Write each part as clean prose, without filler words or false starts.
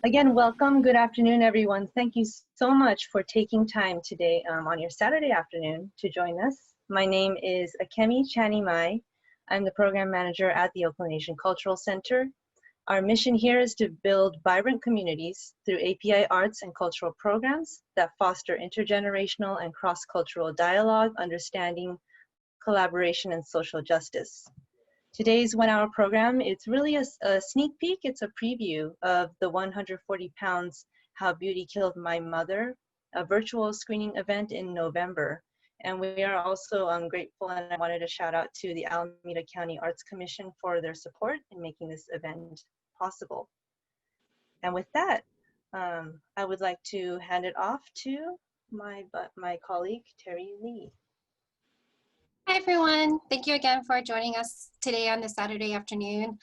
Again, welcome. Good afternoon, everyone. Thank you so much for taking time today on your Saturday afternoon to join us. My name is Akemi Chanimai. I'm the program manager at the Oakland Asian Cultural Center. Our mission here is to build vibrant communities through API arts and cultural programs that foster intergenerational and cross-cultural dialogue, understanding, collaboration, and social justice. Today's 1-hour program, it's really a sneak peek, it's a preview of the 140 Pounds How Beauty Killed My Mother, a virtual screening event in November. And we are also grateful, and I wanted to shout out to the Alameda County Arts Commission for their support in making this event possible. And with that, I would like to hand it off to my colleague, Terri Lee. Hi, everyone. Thank you again for joining us today on this Saturday afternoon.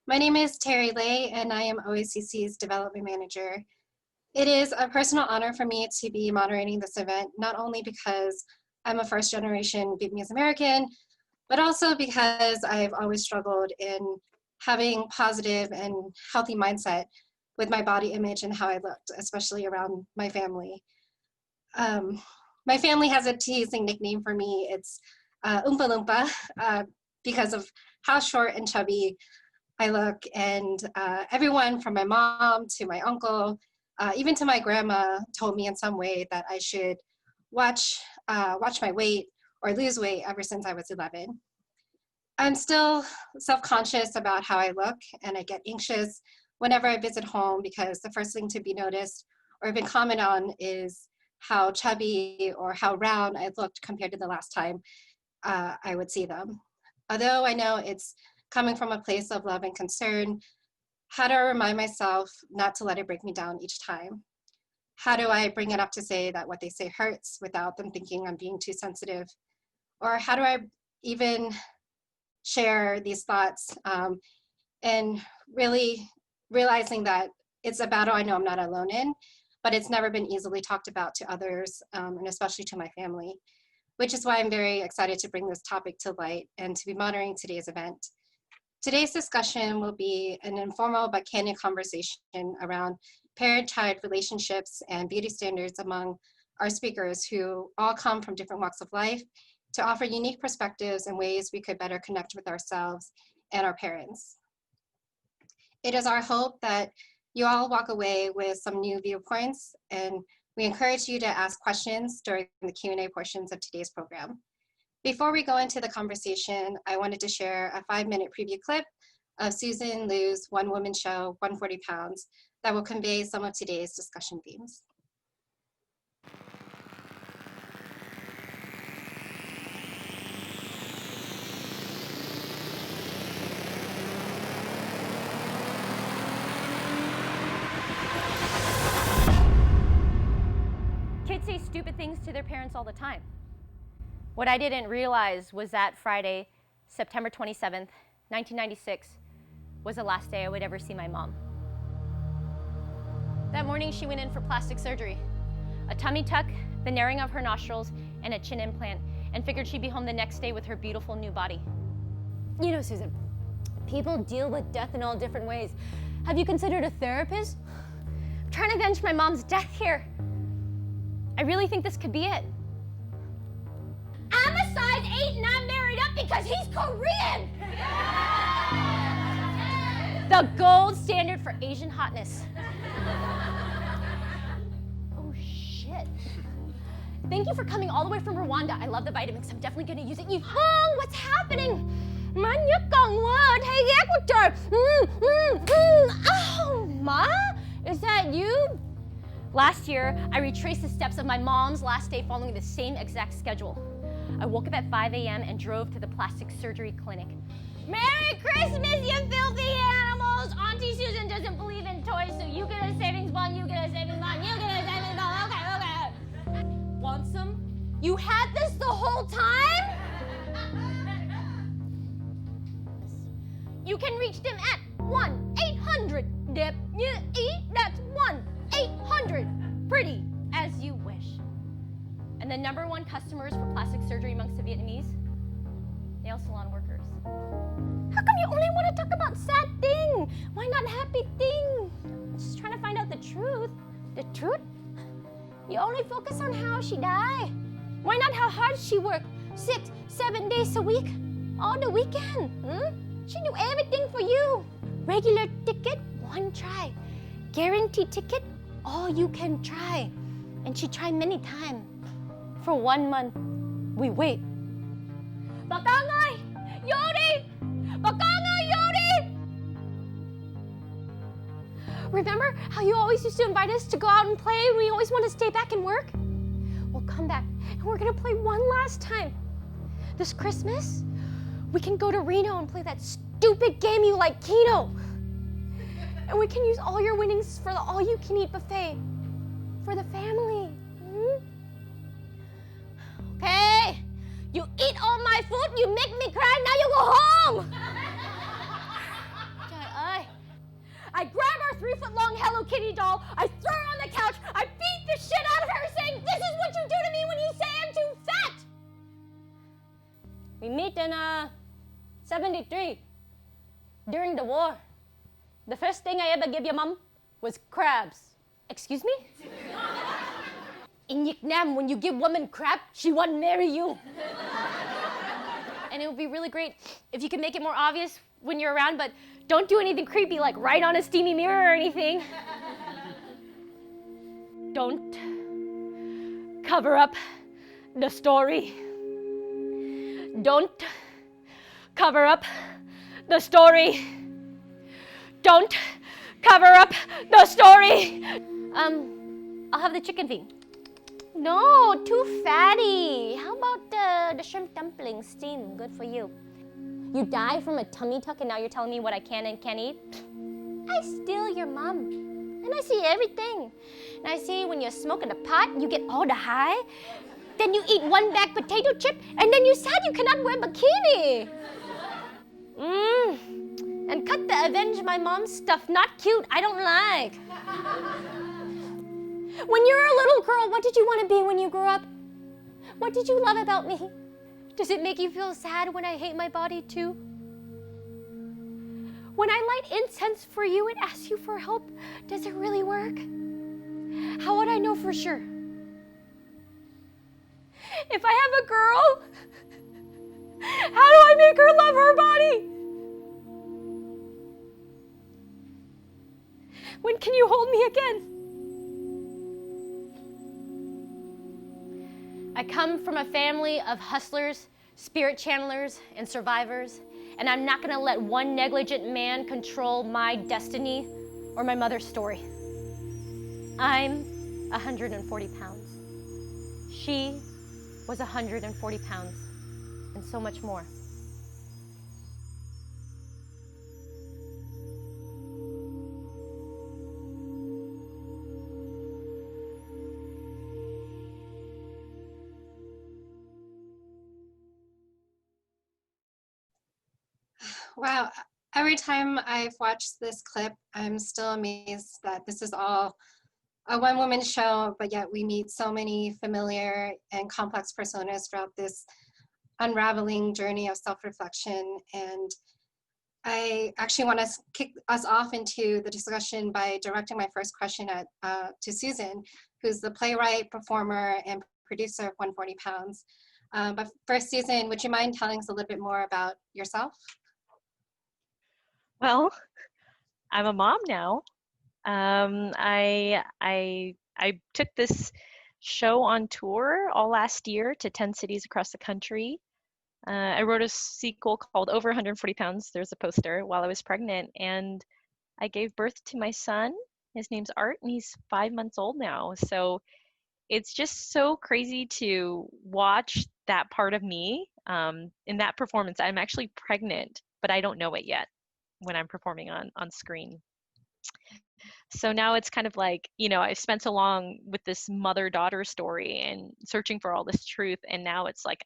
My name is Terri Lee, and I am OACC's Development Manager. It is a personal honor for me to be moderating this event, not only because I'm a first-generation Vietnamese American, but also because I've always struggled in having positive and healthy mindset with my body image and how I looked, especially around my family. My family has a teasing nickname for me. It's Oompa Loompa, because of how short and chubby I look. And everyone from my mom to my uncle, even to my grandma, told me in some way that I should watch my weight or lose weight ever since I was 11. I'm still self-conscious about how I look, and I get anxious whenever I visit home because the first thing to be noticed or been commented on is how chubby or how round I looked compared to the last time I would see them. Although I know it's coming from a place of love and concern, how do I remind myself not to let it break me down each time? How do I bring it up to say that what they say hurts without them thinking I'm being too sensitive? Or how do I even share these thoughts and really realizing that it's a battle I know I'm not alone in, but it's never been easily talked about to others, and especially to my family, which is why I'm very excited to bring this topic to light and to be moderating today's event. Today's discussion will be an informal but candid conversation around parent-child relationships and beauty standards among our speakers, who all come from different walks of life, to offer unique perspectives and ways we could better connect with ourselves and our parents. It is our hope that you all walk away with some new viewpoints, and we encourage you to ask questions during the Q&A portions of today's program. Before we go into the conversation, I wanted to share a 5-minute preview clip of Susan Liu's one-woman show, 140 Pounds, that will convey some of today's discussion themes. Kids say stupid things to their parents all the time. What I didn't realize was that Friday, September 27th, 1996, was the last day I would ever see my mom. That morning, she went in for plastic surgery, a tummy tuck, the narrowing of her nostrils, and a chin implant, and figured she'd be home the next day with her beautiful new body. You know, Susan, people deal with death in all different ways. Have you considered a therapist? I'm trying to avenge my mom's death here. I really think this could be it. I'm a size 8 and I'm married up because he's Korean! The gold standard for Asian hotness. Oh, shit. Thank you for coming all the way from Rwanda. I love the Vitamix. I'm definitely gonna use it. Oh, what's happening? Oh, Ma? Is that you? Last year, I retraced the steps of my mom's last day following the same exact schedule. I woke up at 5 a.m. and drove to the plastic surgery clinic. Merry Christmas, you filthy animals! Auntie Susan doesn't believe in toys, so you get a savings bond, you get a savings bond, you get a savings bond. Okay. Want some? You had this the whole time? You can reach them at 1-800-DIP-E. That's 1-800. Pretty as you wish. And the #1 customers for plastic surgery amongst the Vietnamese? Nail salon workers. How come you only want to talk about sad thing? Why not happy thing? Just trying to find out truth? You only focus on how she died. Why not how hard she worked? 6, 7 days a week, all the weekend. She do everything for you. Regular ticket, one try. Guaranteed ticket, all you can try. And she tried many times. For 1 month, we wait. Bà con ơi, vô đi! Bà con ơi, vô đi! Remember how you always used to invite us to go out and play and we always want to stay back and work? We'll come back and we're gonna play one last time. This Christmas, we can go to Reno and play that stupid game you like, Keno. And we can use all your winnings for the all-you-can-eat buffet for the family. Okay, you eat all my food, you make me cry, now you go home. Trời ơi. I grab our 3-foot-long Hello Kitty doll, I throw her on the couch, I beat the shit out of her saying, this is what you do to me when you say I'm too fat. We meet in 73, during the war. The first thing I ever gave your mom was crabs. Excuse me? In Vietnam, when you give women crab, she won't marry you. And it would be really great if you could make it more obvious when you're around, but don't do anything creepy like write on a steamy mirror or anything. Don't cover up the story. Don't cover up the story. Don't cover up the story. I'll have the chicken feet. No, too fatty. How about the shrimp dumpling steam? Good for you. You die from a tummy tuck and now you're telling me what I can and can't eat? I steal your mom. And I see everything. And I see when you're smoking a pot, you get all the high. Then you eat 1 bag potato chip and then you sad you cannot wear bikini. And cut the avenge my mom stuff. Not cute, I don't like. When you're a little girl, what did you want to be when you grew up? What did you love about me? Does it make you feel sad when I hate my body too? When I light incense for you and ask you for help, does it really work? How would I know for sure? If I have a girl, how do I make her love her body? When can you hold me again? I come from a family of hustlers, spirit channelers, and survivors, and I'm not gonna let one negligent man control my destiny or my mother's story. I'm 140 pounds. She was 140 pounds, and so much more. Wow, every time I've watched this clip, I'm still amazed that this is all a one-woman show, but yet we meet so many familiar and complex personas throughout this unraveling journey of self-reflection. And I actually want to kick us off into the discussion by directing my first question to Susan, who's the playwright, performer, and producer of 140 Pounds. But first, Susan, would you mind telling us a little bit more about yourself? Well, I'm a mom now. I took this show on tour all last year to 10 cities across the country. I wrote a sequel called Over 140 Pounds. There's a poster while I was pregnant, and I gave birth to my son. His name's Art, and he's 5 months old now. So it's just so crazy to watch that part of me. In that performance, I'm actually pregnant, but I don't know it yet when I'm performing on screen. So now it's kind of like, you know, I've spent so long with this mother-daughter story and searching for all this truth, and now it's like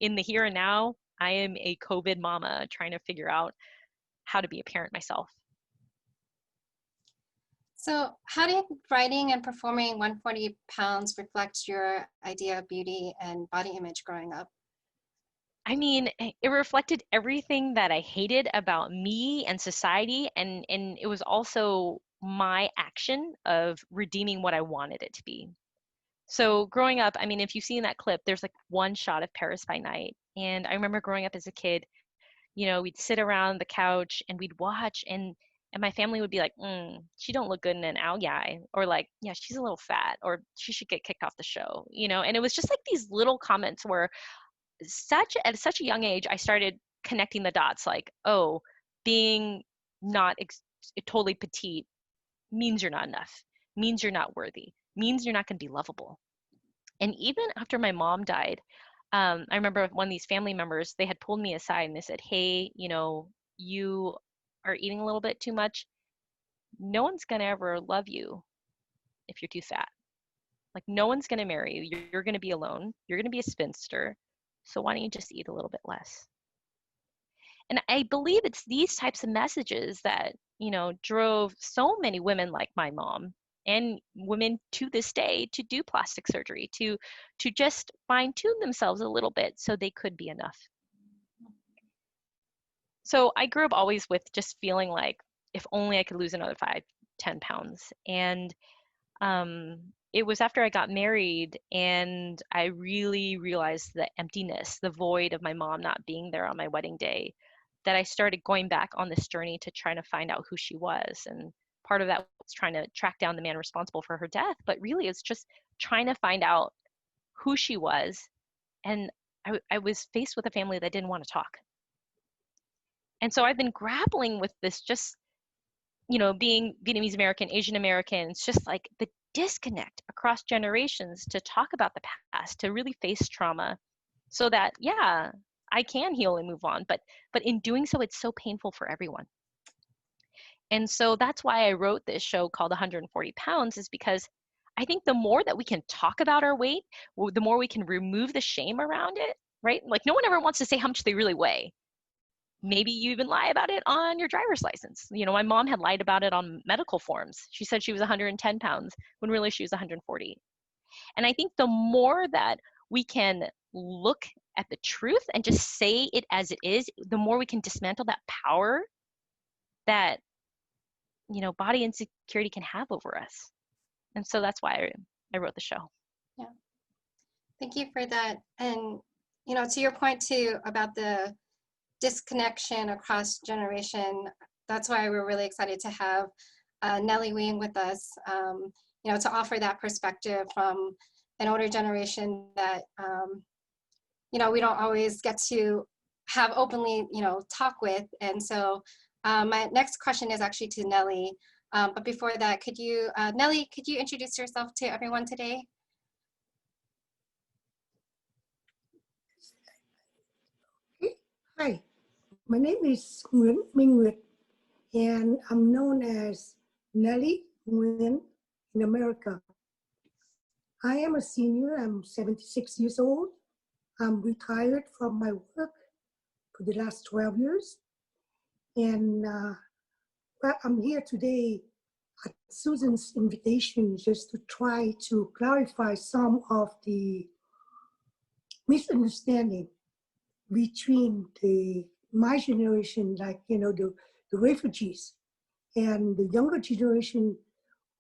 in the here and now, I am a COVID mama trying to figure out how to be a parent myself. So how did writing and performing 140 Pounds reflect your idea of beauty and body image growing up? I mean, it reflected everything that I hated about me and society, and it was also my action of redeeming what I wanted it to be. So growing up, I mean, if you've seen that clip, there's like one shot of Paris by Night. And I remember growing up as a kid, you know, we'd sit around the couch and we'd watch, and my family would be like, she don't look good in an owl eye, or like, yeah, she's a little fat, or she should get kicked off the show, you know. And it was just like these little comments where at such a young age, I started connecting the dots, like, oh, being not totally petite means you're not enough, means you're not worthy, means you're not going to be lovable. And even after my mom died, I remember one of these family members, they had pulled me aside and they said, hey, you know, you are eating a little bit too much. No one's going to ever love you if you're too fat. Like, no one's going to marry you. You're going to be alone. You're going to be a spinster. So why don't you just eat a little bit less? And I believe it's these types of messages that, you know, drove so many women like my mom and women to this day to do plastic surgery, to just fine tune themselves a little bit so they could be enough. So I grew up always with just feeling like, if only I could lose another 5-10 pounds. And it was after I got married and I really realized the emptiness, the void of my mom not being there on my wedding day, that I started going back on this journey to try to find out who she was. And part of that was trying to track down the man responsible for her death, but really it's just trying to find out who she was. And I was faced with a family that didn't want to talk. And so I've been grappling with this, just, you know, being Vietnamese American, Asian American, it's just like the disconnect across generations to talk about the past, to really face trauma, so that, yeah, I can heal and move on, but in doing so, it's so painful for everyone. And so that's why I wrote this show called 140 Pounds, is because I think the more that we can talk about our weight, the more we can remove the shame around it, right? Like, no one ever wants to say how much they really weigh. Maybe you even lie about it on your driver's license. You know, my mom had lied about it on medical forms. She said she was 110 pounds when really she was 140. And I think the more that we can look at the truth and just say it as it is, the more we can dismantle that power that, you know, body insecurity can have over us. And so that's why I wrote the show. Yeah. Thank you for that. And, you know, to your point too about the disconnection across generation, that's why we're really excited to have Nelly Nguyen with us, you know, to offer that perspective from an older generation that, you know, we don't always get to have openly, you know, talk with. And so my next question is actually to Nelly. But before that, could you, Nelly, could you introduce yourself to everyone today? Hi, my name is Nguyen, and I'm known as Nelly Nguyen in America. I am a senior. I'm 76 years old. I'm retired from my work for the last 12 years. And I'm here today at Susan's invitation just to try to clarify some of the misunderstanding between my generation, like, you know, the refugees, and the younger generation,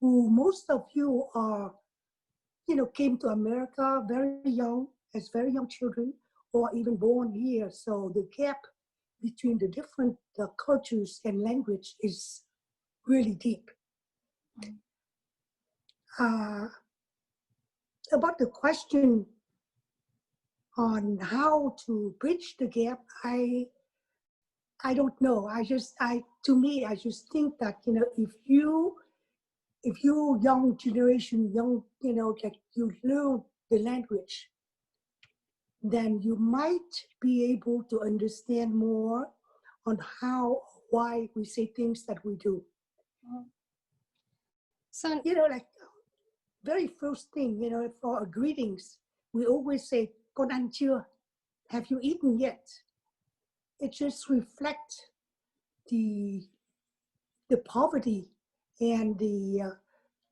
who most of you are, you know, came to America very young, as very young children, or even born here. So the gap between the different cultures and language is really deep. About the question on how to bridge the gap, I don't know. To me, I just think that, you know, if you young generation, you know, like you learn the language, then you might be able to understand more on why we say things that we do. So, you know, like very first thing, you know, for greetings, we always say, "Con ăn chưa?" Have you eaten yet? It just reflects the poverty and the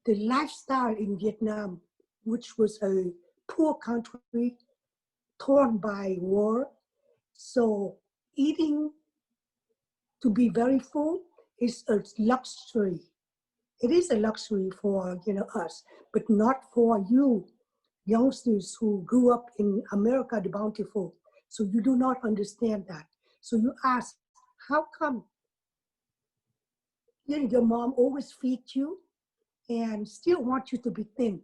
lifestyle in Vietnam, which was a poor country torn by war. So eating to be very full is a luxury. It is a luxury for us, but not for you youngsters who grew up in America the Bountiful. So you do not understand that. So you ask, how come your mom always feeds you and still want you to be thin?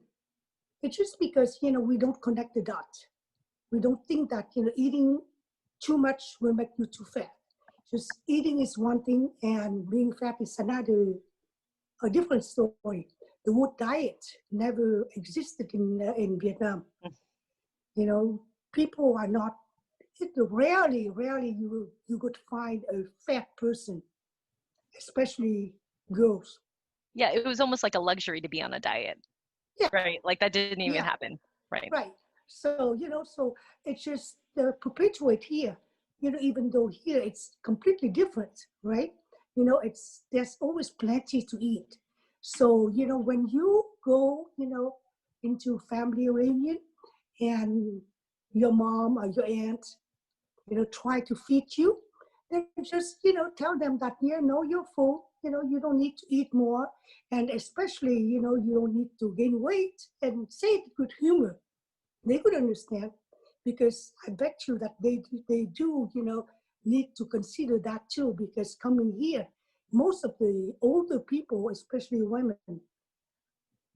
It's just because we don't connect the dots. We don't think that eating too much will make you too fat. Just eating is one thing, and being fat is another, a different story. The word diet never existed in Vietnam. People are not. Rarely you could find a fat person, especially girls. Yeah, it was almost like a luxury to be on a diet. Yeah. Right. Like that didn't even happen. Right. Right. So, so it's just perpetuate here, even though here it's completely different, right? There's always plenty to eat. So, when you go, into family reunion and your mom or your aunt, try to feed you, then just, tell them that, no, you're full, you don't need to eat more. And especially, you don't need to gain weight, and say it with humor. They could understand, because I bet you that they do, need to consider that too, because coming here, most of the older people, especially women,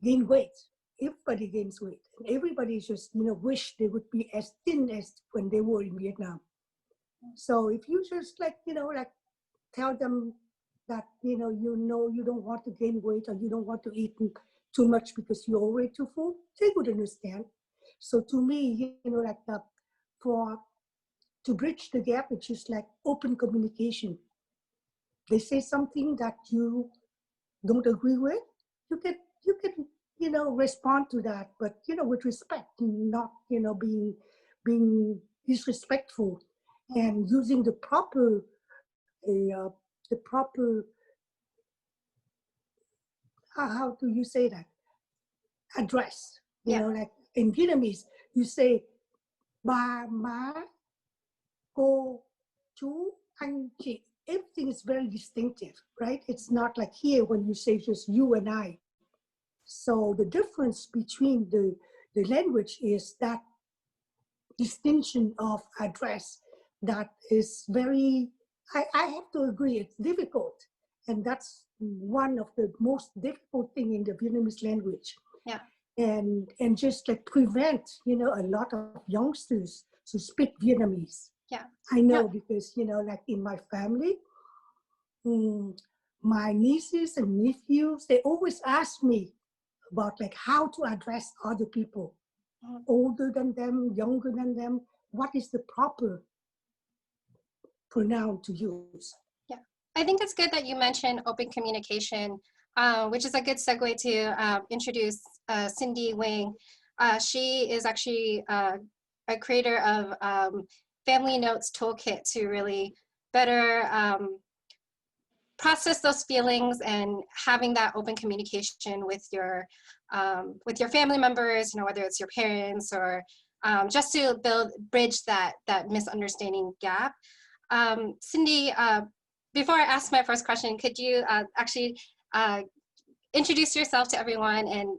gain weight. Everybody gains weight. And everybody just, wish they would be as thin as when they were in Vietnam. So if you just tell them that, you don't want to gain weight, or you don't want to eat too much because you're already too full, they would understand. So to me, to bridge the gap, it's just like open communication. They say something that you don't agree with, you can respond to that, but with respect, not being disrespectful, and using the proper how do you say that, address. Like in Vietnamese, you say bà, má, cô, chú, anh, chị. Everything is very distinctive, right? It's not like here when you say just you and I. So the difference between the language is that distinction of address that is very, I have to agree, it's difficult. And that's one of the most difficult thing in the Vietnamese language. Yeah. And just like prevent, a lot of youngsters to speak Vietnamese. Yeah. I know, because, like in my family, my nieces and nephews, they always ask me about like how to address other people, older than them, younger than them. What is the proper pronoun to use? Yeah, I think it's good that you mentioned open communication, which is a good segue to introduce Cindy Wang. She is actually a creator of Family Notes Toolkit to really better process those feelings, and having that open communication with your family members, whether it's your parents or just to bridge that misunderstanding gap. Cindy, before I ask my first question, could you actually introduce yourself to everyone and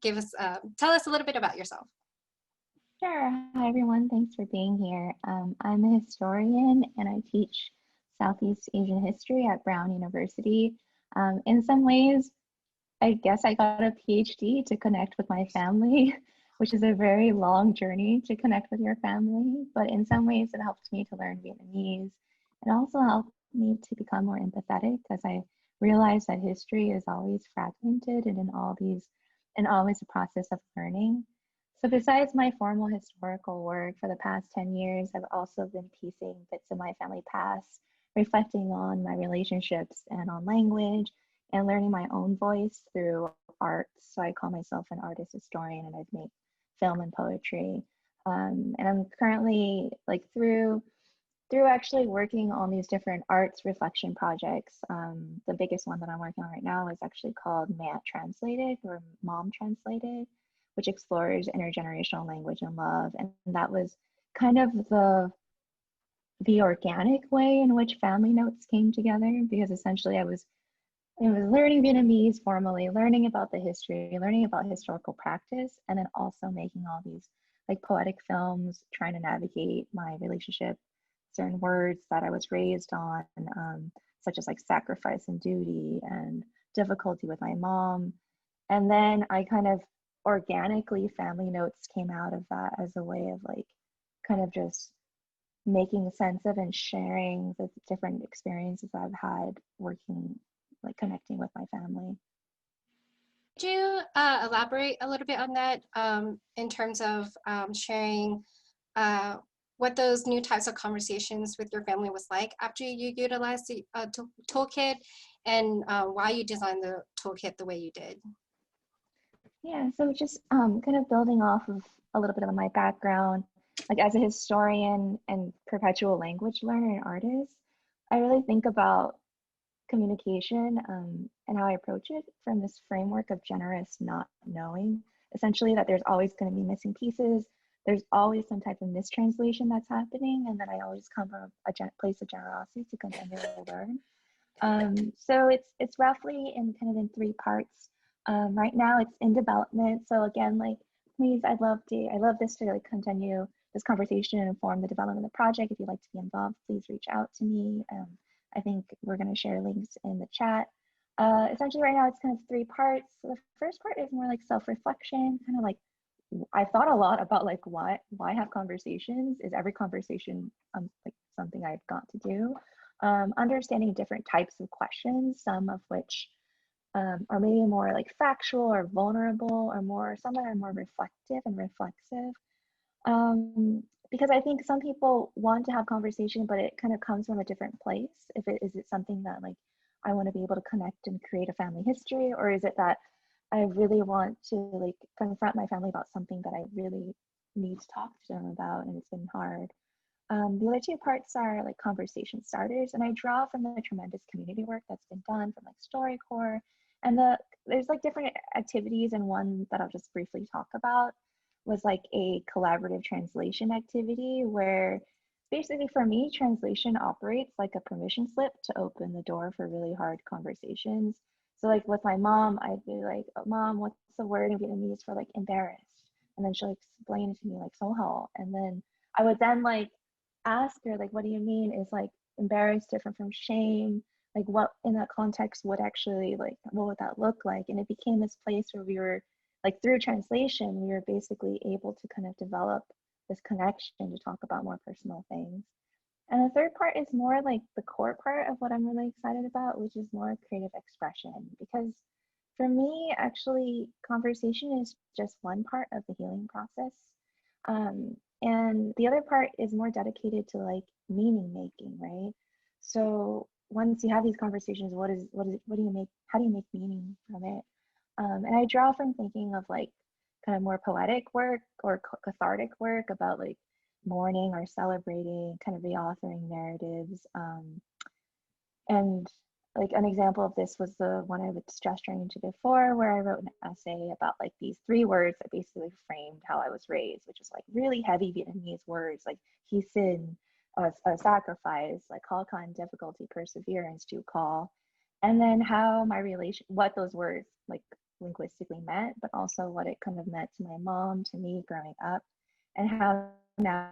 tell us a little bit about yourself? Sure. Hi, everyone. Thanks for being here. I'm a historian, and I teach Southeast Asian history at Brown University. In some ways, I guess I got a PhD to connect with my family, which is a very long journey to connect with your family. But in some ways, it helped me to learn Vietnamese. It also helped me to become more empathetic, as I realized that history is always fragmented and always a process of learning. So besides my formal historical work for the past 10 years, I've also been piecing bits of my family past, reflecting on my relationships and on language, and learning my own voice through art. So I call myself an artist historian, and I've made film and poetry. And I'm currently through actually working on these different arts reflection projects. The biggest one that I'm working on right now is actually called Mẹ Translated, or Mom Translated, which explores intergenerational language and love. And that was kind of the organic way in which Family Notes came together, because essentially I was it was learning Vietnamese formally, learning about the history, learning about historical practice, and then also making all these like poetic films, trying to navigate my relationship, certain words that I was raised on, such as like sacrifice and duty and difficulty with my mom. And then I kind of organically, family notes came out of that as a way of like kind of just making sense of and sharing the different experiences I've had working, like connecting with my family. Could you elaborate a little bit on that in terms of sharing what those new types of conversations with your family was like after you utilized the toolkit, and why you designed the toolkit the way you did? Yeah, so just kind of building off of a little bit of my background, like as a historian and perpetual language learner and artist, I really think about communication and how I approach it from this framework of generous not knowing, essentially that there's always going to be missing pieces. There's always some type of mistranslation that's happening, and then I always come from a place of generosity to continue to learn. So it's roughly in kind of in 3 parts. Right now it's in development. So again, like please, I'd love this to like continue this conversation and inform the development of the project. If you'd like to be involved, please reach out to me. I think we're going to share links in the chat. Essentially right now it's kind of 3 parts. So the first part is more like self-reflection, kind of like I've thought a lot about like why have conversations? Is every conversation like something I've got to do? Understanding different types of questions, some of which are maybe more like factual or vulnerable, or some that are more reflective and reflexive. Because I think some people want to have conversation, but it kind of comes from a different place. Is it something that like I want to be able to connect and create a family history, or is it that I really want to like confront my family about something that I really need to talk to them about, and it's been hard. The other 2 parts are like conversation starters, and I draw from the tremendous community work that's been done from like StoryCorps, and there's like different activities, and one that I'll just briefly talk about was like a collaborative translation activity where basically for me, translation operates like a permission slip to open the door for really hard conversations. So like with my mom, I'd be like, oh, Mom, what's the word in Vietnamese for like embarrassed? And then she'll explain it to me like so how. And then I would then like ask her like, what do you mean? Is like embarrassed different from shame? Like what in that context would actually like, what would that look like? And it became this place where we were like through translation, we were basically able to kind of develop this connection to talk about more personal things. And the third part is more like the core part of what I'm really excited about, which is more creative expression. Because for me, actually, conversation is just one part of the healing process. And the other part is more dedicated to like meaning making, right? So once you have these conversations, how do you make meaning from it? And I draw from thinking of like kind of more poetic work or cathartic work about like mourning or celebrating, kind of reauthoring narratives. And like an example of this was the one I was gesturing to before, where I wrote an essay about like these 3 words that basically framed how I was raised, which is like really heavy Vietnamese words like hy sinh, a sacrifice, like khó khăn, difficulty, perseverance, to call, and then how what those words like linguistically meant, but also what it kind of meant to my mom, to me growing up, and how now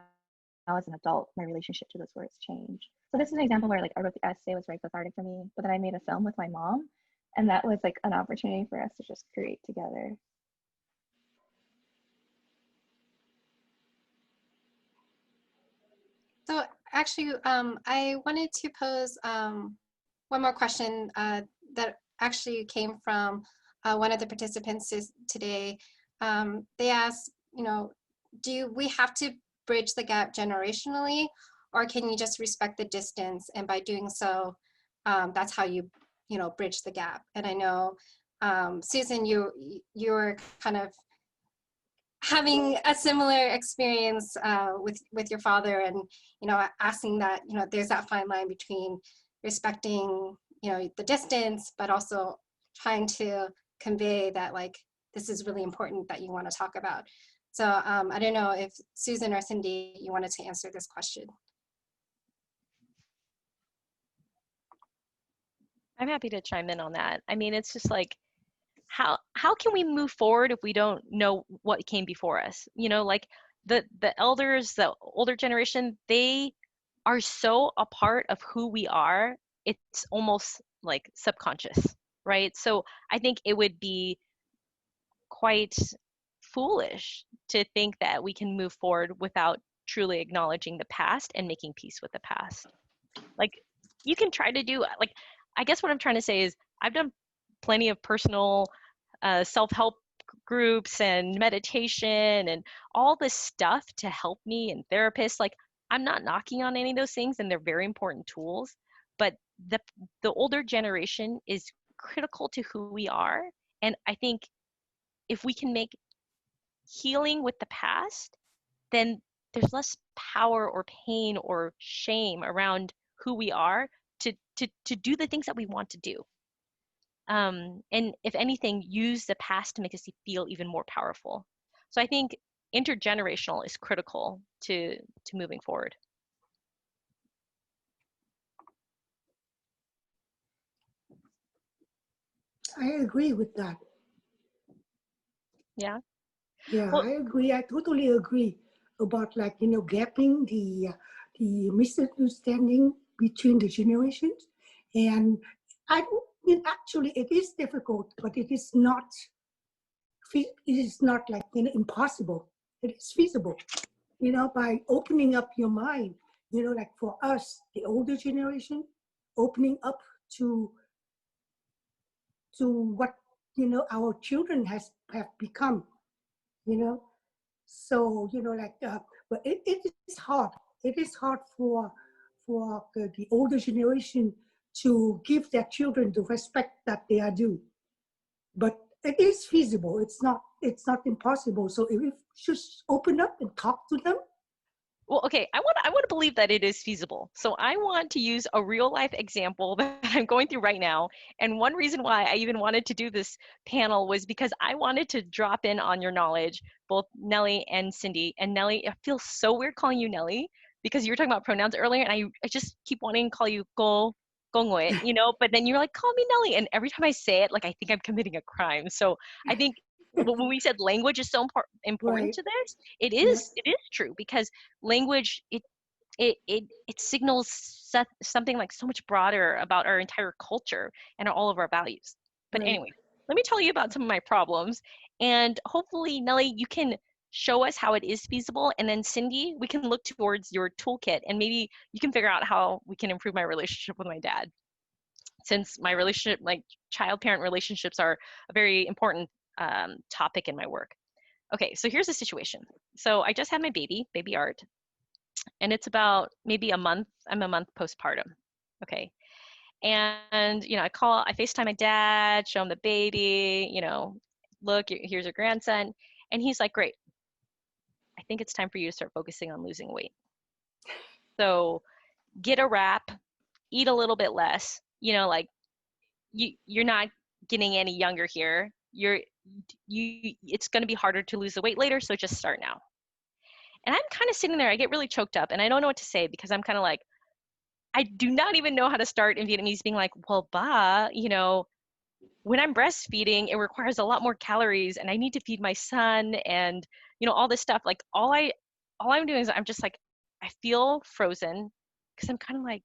as an adult my relationship to those words changed. So this is an example where like I wrote the essay, was very cathartic for me, but then I made a film with my mom, and that was like an opportunity for us to just create together. So actually, I wanted to pose one more question that actually came from one of the participants today. They asked, do we have to bridge the gap generationally, or can you just respect the distance, and by doing so, that's how you bridge the gap? And I know, Susan, you're kind of having a similar experience with your father, and asking that there's that fine line between respecting the distance, but also trying to convey that like this is really important that you want to talk about. So I don't know if Susan or Cindy, you wanted to answer this question. I'm happy to chime in on that. I mean, it's just like, how can we move forward if we don't know what came before us? You know, like the elders, the older generation, they are so a part of who we are. It's almost like subconscious, right? So I think it would be quite foolish to think that we can move forward without truly acknowledging the past and making peace with the past. Like, you can try to do, like, I guess what I'm trying to say is I've done plenty of personal self-help groups and meditation and all this stuff to help me, and therapists. Like, I'm not knocking on any of those things, and they're very important tools, but the older generation is critical to who we are. And I think if we can make healing with the past, then there's less power or pain or shame around who we are to do the things that we want to do. And if anything, use the past to make us feel even more powerful. So I think intergenerational is critical to moving forward. I agree with that. Yeah. Yeah, Well, I agree. I totally agree about, like, gapping the misunderstanding between the generations. And I mean, actually, it is difficult, but it is not. It is not like impossible. It is feasible. By opening up your mind. Like for us, the older generation, opening up to what our children have become. So like but it is hard. It is hard for the older generation to give their children the respect that they are due, but it is feasible. It's not impossible. So if we just open up and talk to them. Well, okay, I want to believe that it is feasible. So I want to use a real life example that I'm going through right now. And one reason why I even wanted to do this panel was because I wanted to drop in on your knowledge, both Nelly and Cindy. And Nelly, it feels so weird calling you Nelly because you were talking about pronouns earlier, and I just keep wanting to call you Go Gongwe, but then you're like, call me Nelly. And every time I say it, like, I think I'm committing a crime. So I think when we said language is so important Right. to this, it Yes. is true, because language, it signals something like so much broader about our entire culture and all of our values. But Right. anyway, let me tell you about some of my problems, and hopefully, Nelly, you can show us how it is feasible, and then Cindy, we can look towards your toolkit, and maybe you can figure out how we can improve my relationship with my dad, since my relationship, like child-parent relationships, are a very important topic in my work. Okay, so here's the situation. So I just had my baby Art, and it's about maybe a month. I'm a month postpartum. Okay. And, I FaceTime my dad, show him the baby, look, here's your grandson. And he's like, great. I think it's time for you to start focusing on losing weight. So get a wrap, eat a little bit less, like you're not getting any younger here. It's going to be harder to lose the weight later. So just start now. And I'm kind of sitting there, I get really choked up, and I don't know what to say, because I'm kind of like, I do not even know how to start in Vietnamese, being like, well, when I'm breastfeeding, it requires a lot more calories, and I need to feed my son, and, all this stuff. Like, all I'm doing is I'm just like, I feel frozen, because I'm kind of like,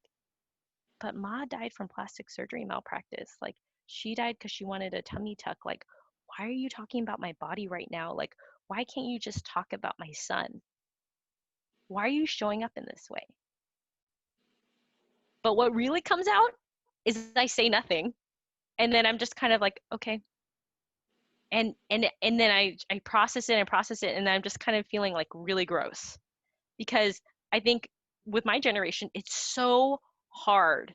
but Ma died from plastic surgery malpractice. Like, she died because she wanted a tummy tuck. Like, why are you talking about my body right now? Like, why can't you just talk about my son? Why are you showing up in this way? But what really comes out is I say nothing. And then I'm just kind of like, okay. And then I process it and process it. And then I'm just kind of feeling like really gross, because I think with my generation, it's so hard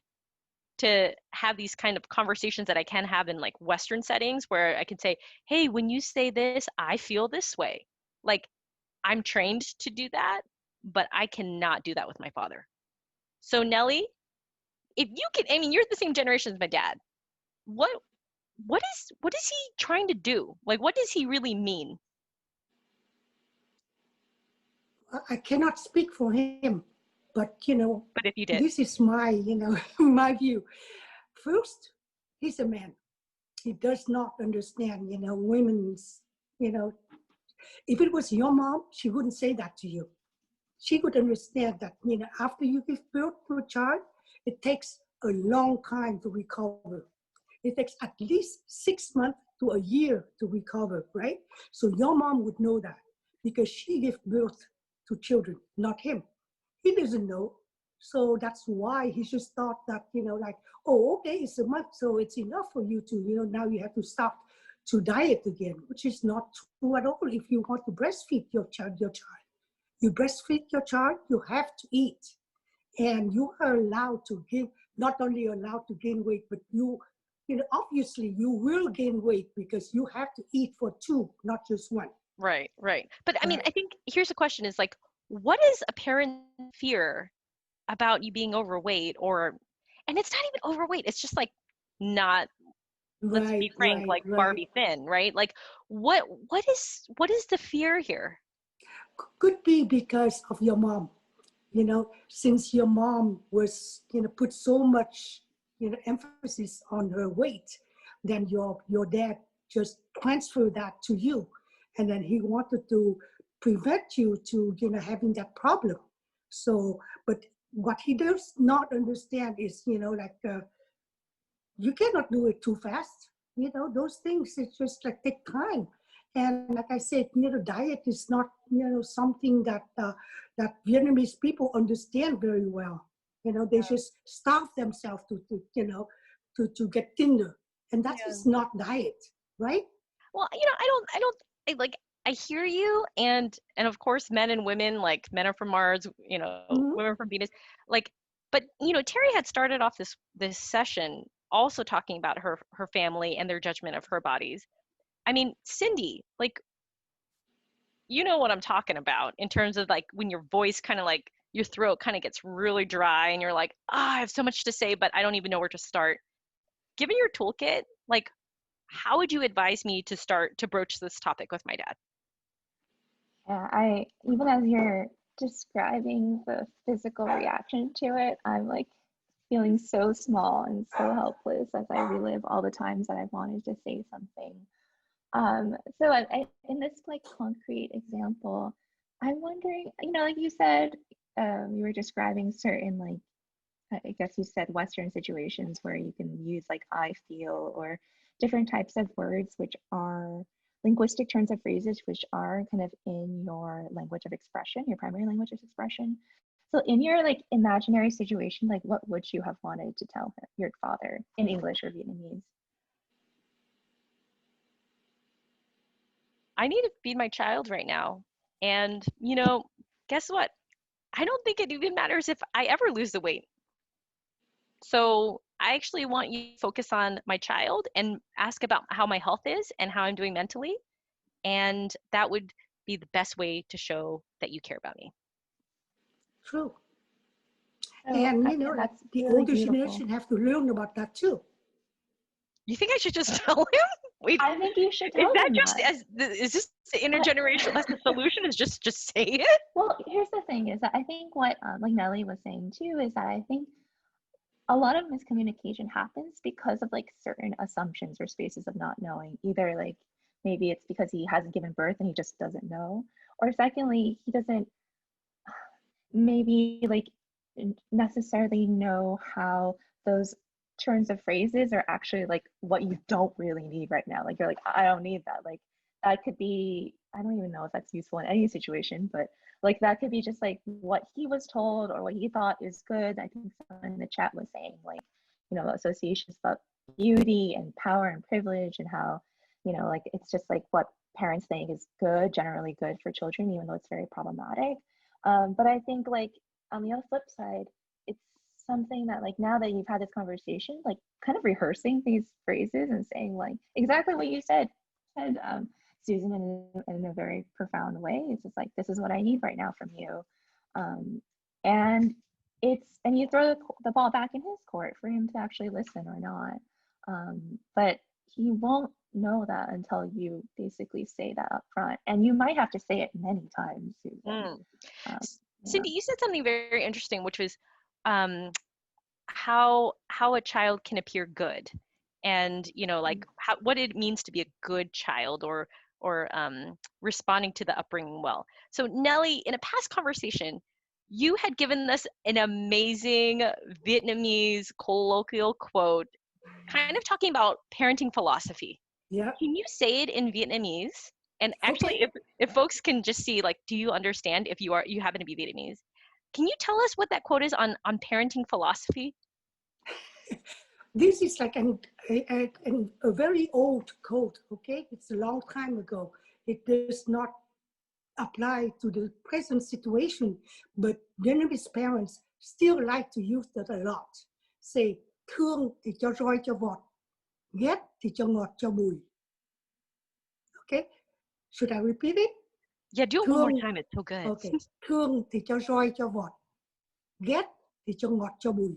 to have these kind of conversations that I can have in like Western settings, where I can say, hey, when you say this, I feel this way. Like, I'm trained to do that, but I cannot do that with my father. So Nelly, if you can, I mean, you're the same generation as my dad. What is he trying to do? Like, what does he really mean? I cannot speak for him, but But if you did, this is my my view. First, he's a man. He does not understand, women's, if it was your mom, she wouldn't say that to you. She would understand that, after you give birth to a child, it takes a long time to recover. It takes at least 6 months to a year to recover, right? So your mom would know that because she gave birth to children, not him. He doesn't know. So that's why he just thought that, oh, okay, it's a month, so it's enough for you to, now you have to stop to diet again, which is not true at all. If you want to breastfeed your child, you breastfeed your child, you have to eat. And you are allowed to gain, not only allowed to gain weight, but obviously you will gain weight because you have to eat for two, not just one. Right. But I mean, I think here's the question is like, what is a parent's fear about you being overweight and it's not even overweight. It's just like not, let's be frank, like Barbie thin, right? Like what is the fear here? Could be because of your mom, since your mom was, put so much, emphasis on her weight, then your dad just transferred that to you. And then he wanted to prevent you to, having that problem. So, but what he does not understand is, you cannot do it too fast. Those things, it's just like take time. And like I said, diet is not, something that that Vietnamese people understand very well. They just starve themselves to get thinner, and that is not diet, right? Well, I hear you, and of course, men and women, like men are from Mars, women from Venus, like, but Terri had started off this session also talking about her family and their judgment of her bodies. I mean, Cindy, like, you know what I'm talking about in terms of like when your voice kind of like your throat kind of gets really dry and you're like, I have so much to say, but I don't even know where to start. Given your toolkit, like, how would you advise me to start to broach this topic with my dad? Yeah, even as you're describing the physical reaction to it, I'm like feeling so small and so helpless as I relive all the times that I wanted to say something. So in this like concrete example, I'm wondering, like you said, you were describing certain, like, I guess you said Western situations where you can use like I feel or different types of words, which are linguistic turns of phrases, which are kind of in your language of expression, your primary language of expression. So in your like imaginary situation, like what would you have wanted to tell your father in English or Vietnamese? I need to feed my child right now. And, guess what? I don't think it even matters if I ever lose the weight. So I actually want you to focus on my child and ask about how my health is and how I'm doing mentally. And that would be the best way to show that you care about me. True. So, And, that's the really older beautiful. generation have to learn about that too. You think I should just tell him? Wait, I think you should tell him is this the intergenerational, that's the solution, is just say it? Well, here's the thing is that I think what like Nelly was saying too is that I think a lot of miscommunication happens because of like certain assumptions or spaces of not knowing. Either like maybe it's because he hasn't given birth and he just doesn't know, or secondly, he doesn't maybe like necessarily know how those turns of phrases are actually like what you don't really need right now. Like you're like, I don't need that. Like that could be, I don't even know if that's useful in any situation, but like that could be just like what he was told or what he thought is good. I think someone in the chat was saying like, associations about beauty and power and privilege and how, like it's just like what parents think is good, generally good for children, even though it's very problematic. But I think like on the other flip side, it's something that like now that you've had this conversation, like kind of rehearsing these phrases and saying like exactly what you said Susan, in a very profound way. It's just like, this is what I need right now from you. And you throw the ball back in his court for him to actually listen or not. But he won't know that until you basically say that up front. And you might have to say it many times, Susan. Cindy, you said something very interesting, which was how a child can appear good. and like what it means to be a good child, or responding to the upbringing well. So Nelly, in a past conversation, you had given us an amazing Vietnamese colloquial quote, kind of talking about parenting philosophy. Yeah. Can you say it in Vietnamese? And actually, Okay. if folks can just see, like, do you understand if you happen to be Vietnamese? Can you tell us what that quote is on parenting philosophy? This is like a very old quote, okay? It's a long time ago. It does not apply to the present situation, but Vietnamese parents still like to use that a lot. Say, thương thì cho roi cho vọt, ghét thì cho ngọt cho bùi. Okay? Should I repeat it? Yeah, do it one more time. It's so good. Okay. Thương thì cho roi cho vọt, ghét thì cho ngọt cho bùi.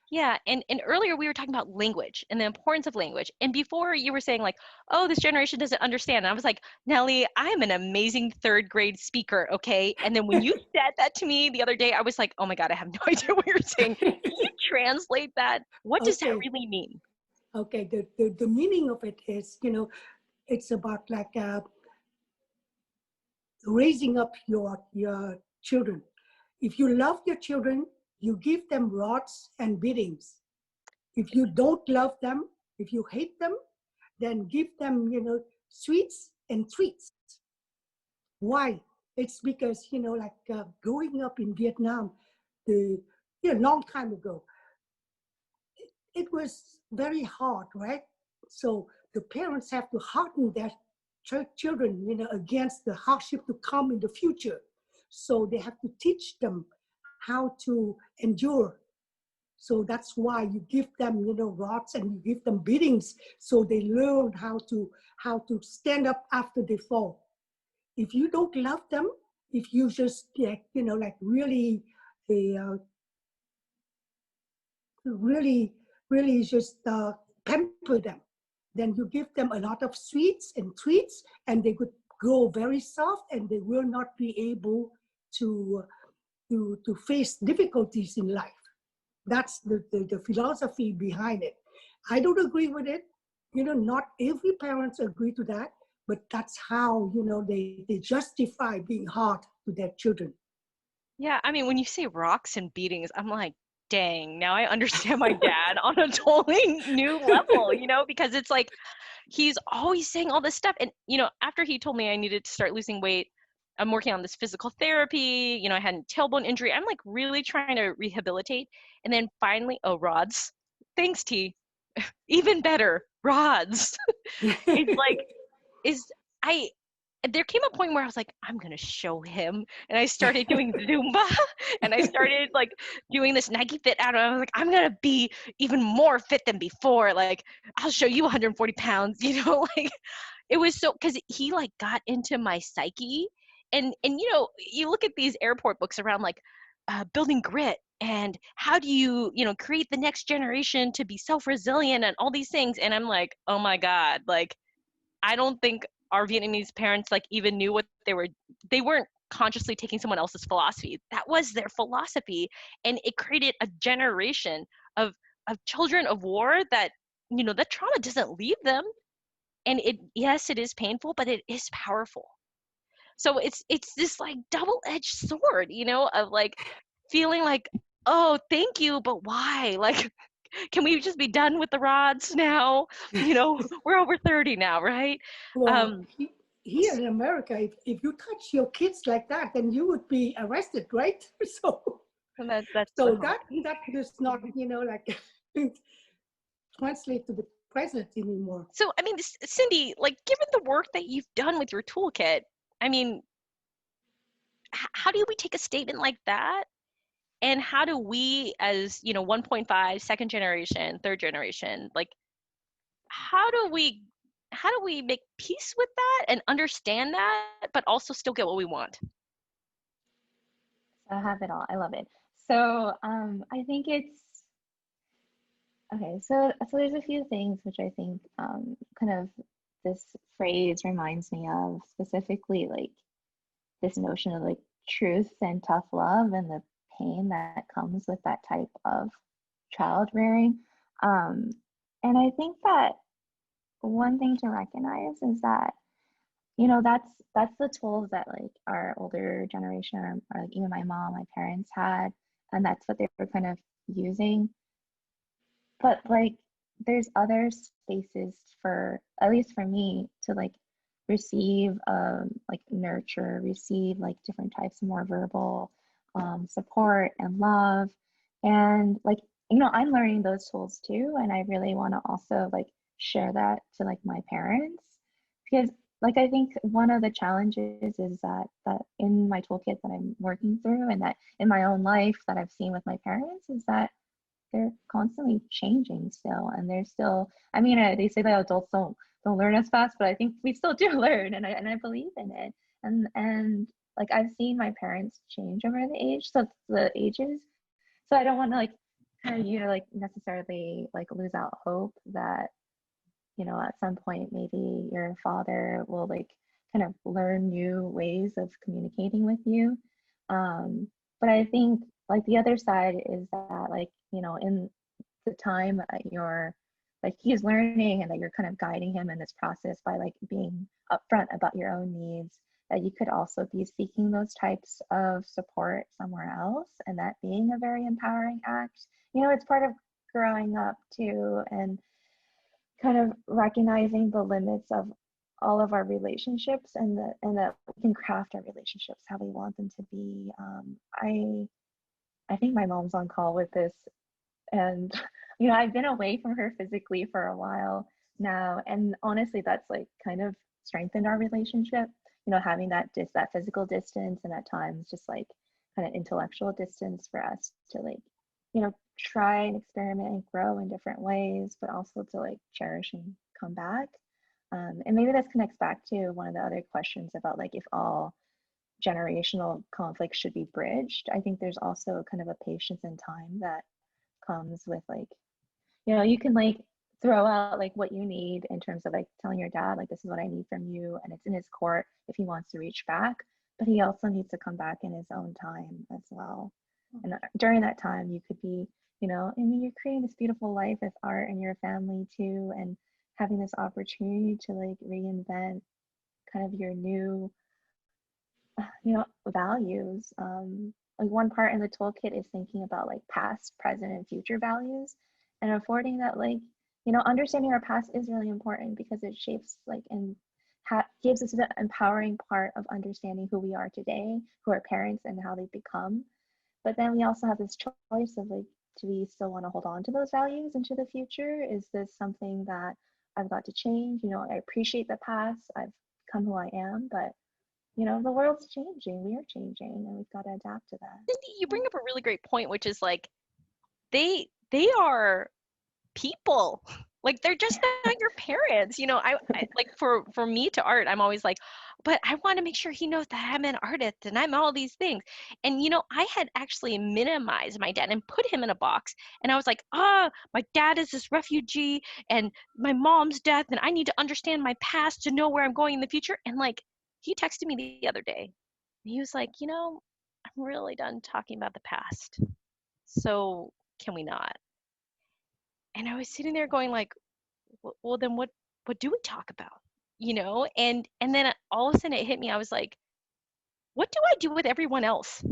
Yeah, and earlier we were talking about language and the importance of language. And before you were saying like, oh, this generation doesn't understand. And I was like, Nelly, I'm an amazing 3rd grade speaker, okay? And then when you said that to me the other day, I was like, oh my God, I have no idea what you're saying. Can you translate that? What does that really mean? Okay, the meaning of it is, it's about like raising up your children. If you love your children, you give them rods and beatings. If you don't love them, if you hate them, then give them, sweets and treats. Why? It's because, growing up in Vietnam, a long time ago, it was very hard, right? So the parents have to harden their children, against the hardship to come in the future. So they have to teach them how to endure. So that's why you give them, rods, and you give them beatings, so they learn how to stand up after they fall. If you don't love them, if you just really just pamper them, then you give them a lot of sweets and treats, and they could grow very soft, and they will not be able to face difficulties in life. That's the philosophy behind it. I don't agree with it. Not every parents agree to that, but that's how, they justify being hard to their children. Yeah, I mean, when you say rocks and beatings, I'm like, dang, now I understand my dad on a totally new level, because it's like, he's always saying all this stuff. And, after he told me I needed to start losing weight, I'm working on this physical therapy, I had a tailbone injury. I'm like really trying to rehabilitate. And then finally, oh, rods. Thanks, T. Even better, rods. It's like, there came a point where I was like, I'm going to show him. And I started doing Zumba, and I started like doing this Nike Fit out. And I was like, I'm going to be even more fit than before. Like, I'll show you 140 pounds, like it was so, because he like got into my psyche. And you look at these airport books around like building grit and how do you, create the next generation to be self-resilient and all these things. And I'm like, oh my God, like, I don't think our Vietnamese parents like even knew what they weren't consciously taking someone else's philosophy. That was their philosophy. And it created a generation of children of war that, that trauma doesn't leave them. And yes, it is painful, but it is powerful. So it's this like double-edged sword, of like feeling like, oh, thank you, but why? Like, can we just be done with the rods now? We're over 30 now, right? Well, here in America, if you touch your kids like that, then you would be arrested, right? So that does not, translate to the present anymore. So, I mean, Cindy, like, given the work that you've done with your toolkit, I mean, how do we take a statement like that? And how do we, as 1.5, second generation, third generation, like, how do we make peace with that and understand that, but also still get what we want? So I have it all. I love it. So I think it's okay. So there's a few things which I think kind of this phrase reminds me of, specifically like this notion of like truth and tough love and the pain that comes with that type of child rearing. And I think that one thing to recognize is that, you know, that's the tools that like our older generation or like even my mom, my parents had, and that's what they were kind of using. But like there's other spaces for, at least for me, to like receive like nurture, receive like different types of more verbal support and love. And like, you know, I'm learning those tools too, and I really want to also like share that to like my parents, because like I think one of the challenges is that in my toolkit that I'm working through, and that in my own life that I've seen with my parents, is that they're constantly changing still, and they're still, I mean, they say that adults don't learn as fast, but I think we still do learn, and I believe in it. And like I've seen my parents change over the ages, so I don't want to like kind of you to like necessarily like lose out hope that, you know, at some point maybe your father will like kind of learn new ways of communicating with you. But I think like the other side is that, like, you know, in the time that you're like he's learning and that you're kind of guiding him in this process by like being upfront about your own needs, that you could also be seeking those types of support somewhere else, and that being a very empowering act. You know, it's part of growing up too, and kind of recognizing the limits of all of our relationships, and that we can craft our relationships how we want them to be. I think my mom's on call with this, and you know, I've been away from her physically for a while now, and honestly that's like kind of strengthened our relationship, you know, having that physical distance, and at times just like kind of intellectual distance for us to like, you know, try and experiment and grow in different ways, but also to like cherish and come back. And maybe this connects back to one of the other questions about like if all generational conflicts should be bridged. I think there's also kind of a patience and time that comes with like, you know, you can like throw out like what you need in terms of like telling your dad like this is what I need from you, and it's in his court if he wants to reach back, but he also needs to come back in his own time as well. And during that time you could be, you know, I mean, you're creating this beautiful life with art and your family too, and having this opportunity to like reinvent kind of your new, you know, values. Like one part in the toolkit is thinking about like past, present, and future values, and affording that like, you know, understanding our past is really important because it shapes like and gives us the empowering part of understanding who we are today, who our parents and how they've become. But then we also have this choice of like, do we still want to hold on to those values into the future? Is this something that I've got to change? You know, I appreciate the past, I've become who I am, but you know, the world's changing, we are changing, and we've got to adapt to that. Cindy, you bring up a really great point, which is like they are people. Like they're just not your parents. You know, I like for me to art, I'm always like, but I want to make sure he knows that I'm an artist and I'm all these things. And you know, I had actually minimized my dad and put him in a box. And I was like, my dad is this refugee and my mom's death, and I need to understand my past to know where I'm going in the future. And like he texted me the other day. And he was like, you know, I'm really done talking about the past. So can we not? And I was sitting there going like, well then what do we talk about? You know? And then all of a sudden it hit me. I was like, what do I do with everyone else?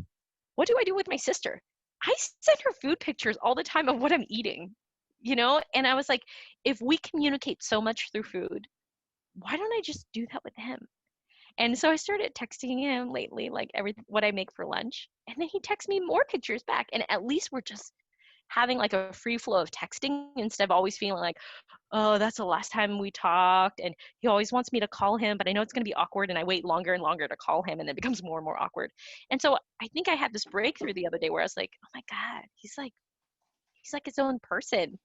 What do I do with my sister? I send her food pictures all the time of what I'm eating, you know? And I was like, if we communicate so much through food, why don't I just do that with him? And so I started texting him lately, like what I make for lunch. And then he texts me more pictures back. And at least we're just having like a free flow of texting instead of always feeling like, oh, that's the last time we talked. And he always wants me to call him, but I know it's going to be awkward. And I wait longer and longer to call him. And it becomes more and more awkward. And so I think I had this breakthrough the other day where I was like, oh my God, he's like his own person.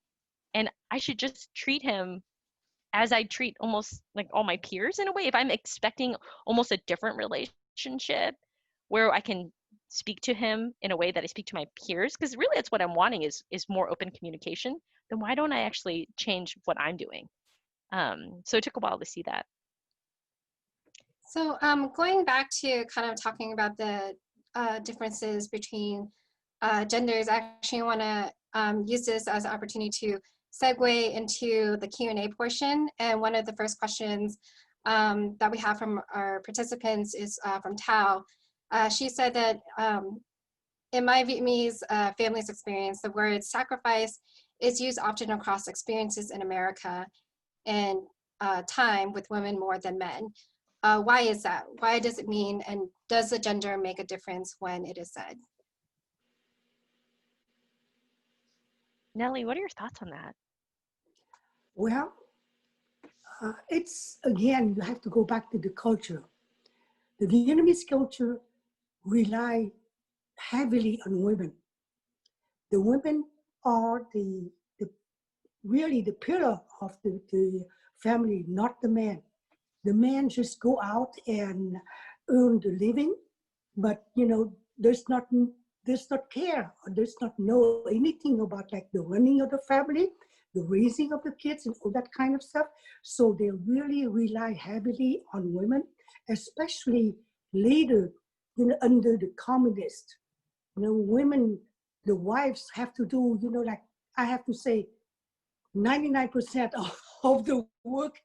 And I should just treat him as I treat almost like all my peers in a way. If I'm expecting almost a different relationship where I can speak to him in a way that I speak to my peers, because really that's what I'm wanting is more open communication, then why don't I actually change what I'm doing? So it took a while to see that. So going back to kind of talking about the differences between genders, I actually want to use this as an opportunity to segue into the Q&A portion. And one of the first questions that we have from our participants is from Tao. She said that in my Vietnamese family's experience, the word sacrifice is used often across experiences in America and time with women more than men. Why is that? Why does it mean, and does the gender make a difference when it is said? Nelly, what are your thoughts on that? Well, it's again, you have to go back to the culture. The Vietnamese culture rely heavily on women. The women are really the pillar of the family, not the man. The man just go out and earn the living, but there's not care, or there's not know anything about like the running of the family, the raising of the kids, and all that kind of stuff. So they really rely heavily on women, especially later, under the communists. Women, the wives have to do, like I have to say, 99% of the work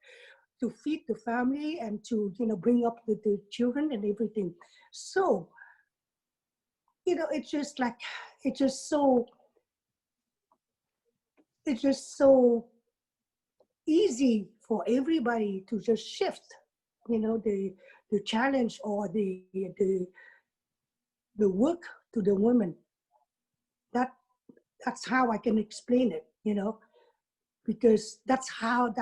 to feed the family and to, bring up the children and everything. So, it's just so easy for everybody to just shift, the challenge or the work to the women. That's how I can explain it, because that's how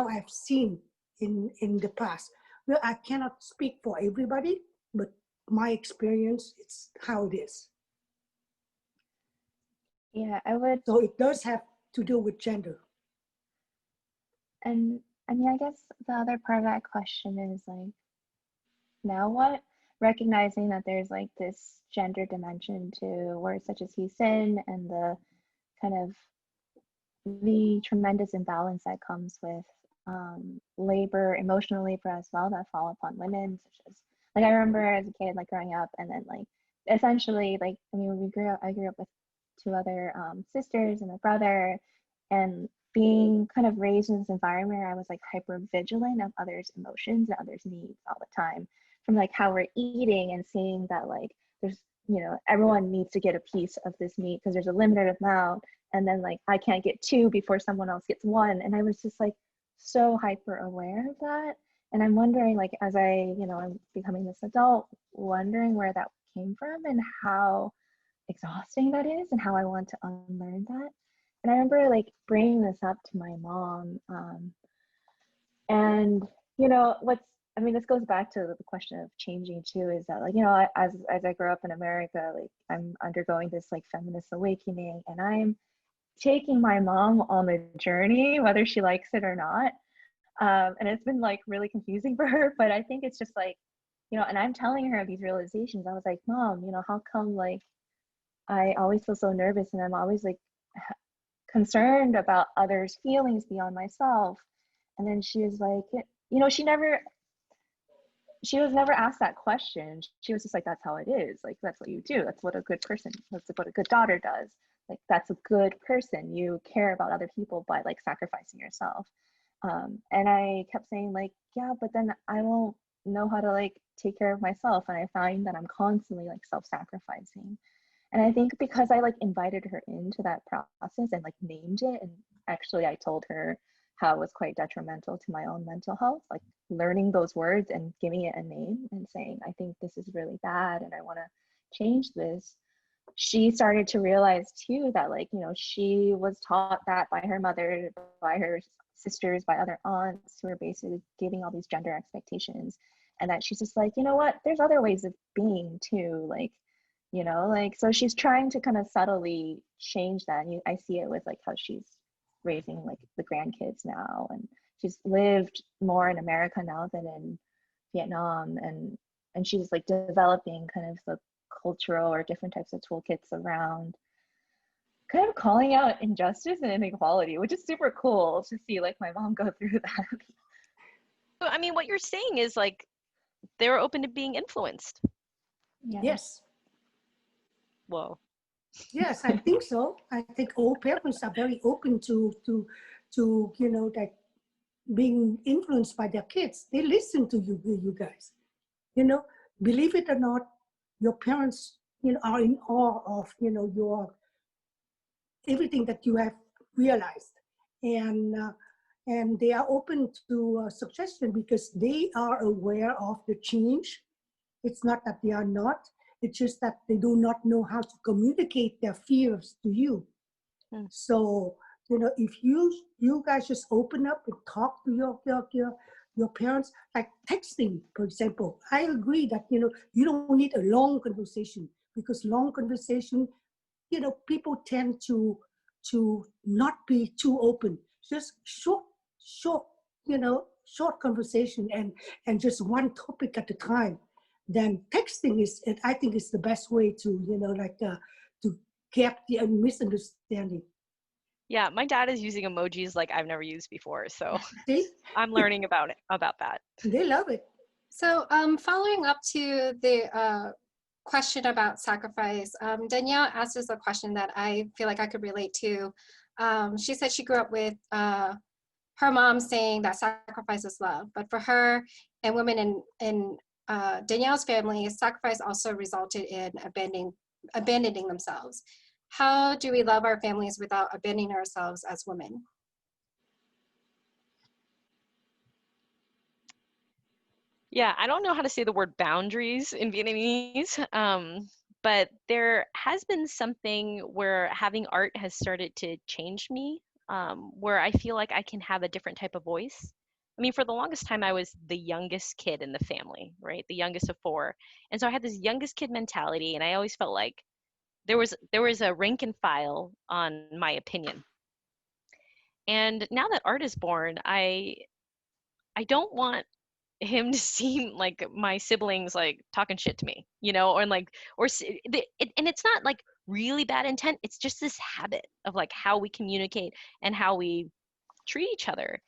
I've seen in the past. Well, I cannot speak for everybody, but my experience, it's how it is. Yeah, I would. So it does have to do with gender. And I mean, I guess the other part of that question is like, now what? Recognizing that there's like this gender dimension to words such as he sin, and the kind of the tremendous imbalance that comes with labor, emotional labor as well, that fall upon women, such as, like, I remember as a kid, like growing up, and then like essentially, like, I mean, I grew up with two other sisters and a brother, and being kind of raised in this environment where I was like hyper vigilant of others' emotions and others' needs all the time, from like how we're eating and seeing that like there's, everyone needs to get a piece of this meat because there's a limited amount, and then like I can't get two before someone else gets one, and I was just like so hyper aware of that. And I'm wondering, like, as I'm becoming this adult, wondering where that came from and how exhausting that is, and how I want to unlearn that. And I remember like bringing this up to my mom, and this goes back to the question of changing too, is that, like, as I grow up in America, like I'm undergoing this like feminist awakening, and I'm taking my mom on the journey, whether she likes it or not. And it's been like really confusing for her, but I think it's just like, and I'm telling her these realizations. I was like, Mom, how come like I always feel so nervous, and I'm always like concerned about others' feelings beyond myself? And then she was like, she was never asked that question. She was just like, that's how it is. Like, that's what you do. That's what a good person, that's what a good daughter does. Like, that's a good person. You care about other people by like sacrificing yourself. And I kept saying like, yeah, but then I won't know how to like take care of myself. And I find that I'm constantly like self-sacrificing. And I think because I like invited her into that process and like named it, and actually I told her how it was quite detrimental to my own mental health, like learning those words and giving it a name and saying, I think this is really bad and I want to change this. She started to realize too that, like, she was taught that by her mother, by her sisters, by other aunts who are basically giving all these gender expectations, and that she's just like, what, there's other ways of being too, like, so she's trying to kind of subtly change that. And I see it with like how she's raising like the grandkids now, and she's lived more in America now than in Vietnam, and she's like developing kind of the cultural or different types of toolkits around kind of calling out injustice and inequality, which is super cool to see like my mom go through that. So, I mean, what you're saying is like they're open to being influenced. Yeah. Yes. Whoa. Yes, I think so. I think all parents are very open to you know, like being influenced by their kids. They listen to you guys. You know, believe it or not, your parents, you know, are in awe of, you know, your everything that you have realized, and they are open to suggestion because they are aware of the change. It's not that they are not, it's just that they do not know how to communicate their fears to you. So, you know, if you guys just open up and talk to your parents, like texting, for example. I agree that, you know, you don't need a long conversation, because long conversation, you know, people tend to not be too open. Just short, you know, short conversation, and just one topic at a time. Then texting is, I think, is the best way to, you know, like to get the misunderstanding. Yeah, my dad is using emojis like I've never used before, so See, I'm learning about that. they love it. So following up to the question about sacrifice, Danielle asked us a question that I feel like I could relate to. She said she grew up with her mom saying that sacrifice is love, but for her and women in Danielle's family, sacrifice also resulted in abandoning themselves. How do we love our families without abandoning ourselves as women? Yeah, I don't know how to say the word boundaries in Vietnamese, but there has been something where having art has started to change me, where I feel like I can have a different type of voice. I mean, for the longest time, I was the youngest kid in the family, right? The youngest of four. And so I had this youngest kid mentality, and I always felt like there was a rank and file on my opinion. And now that art is born, I don't want him to seem like my siblings like talking shit to me, you know, or like, and it's not like really bad intent. It's just this habit of like how we communicate and how we treat each other.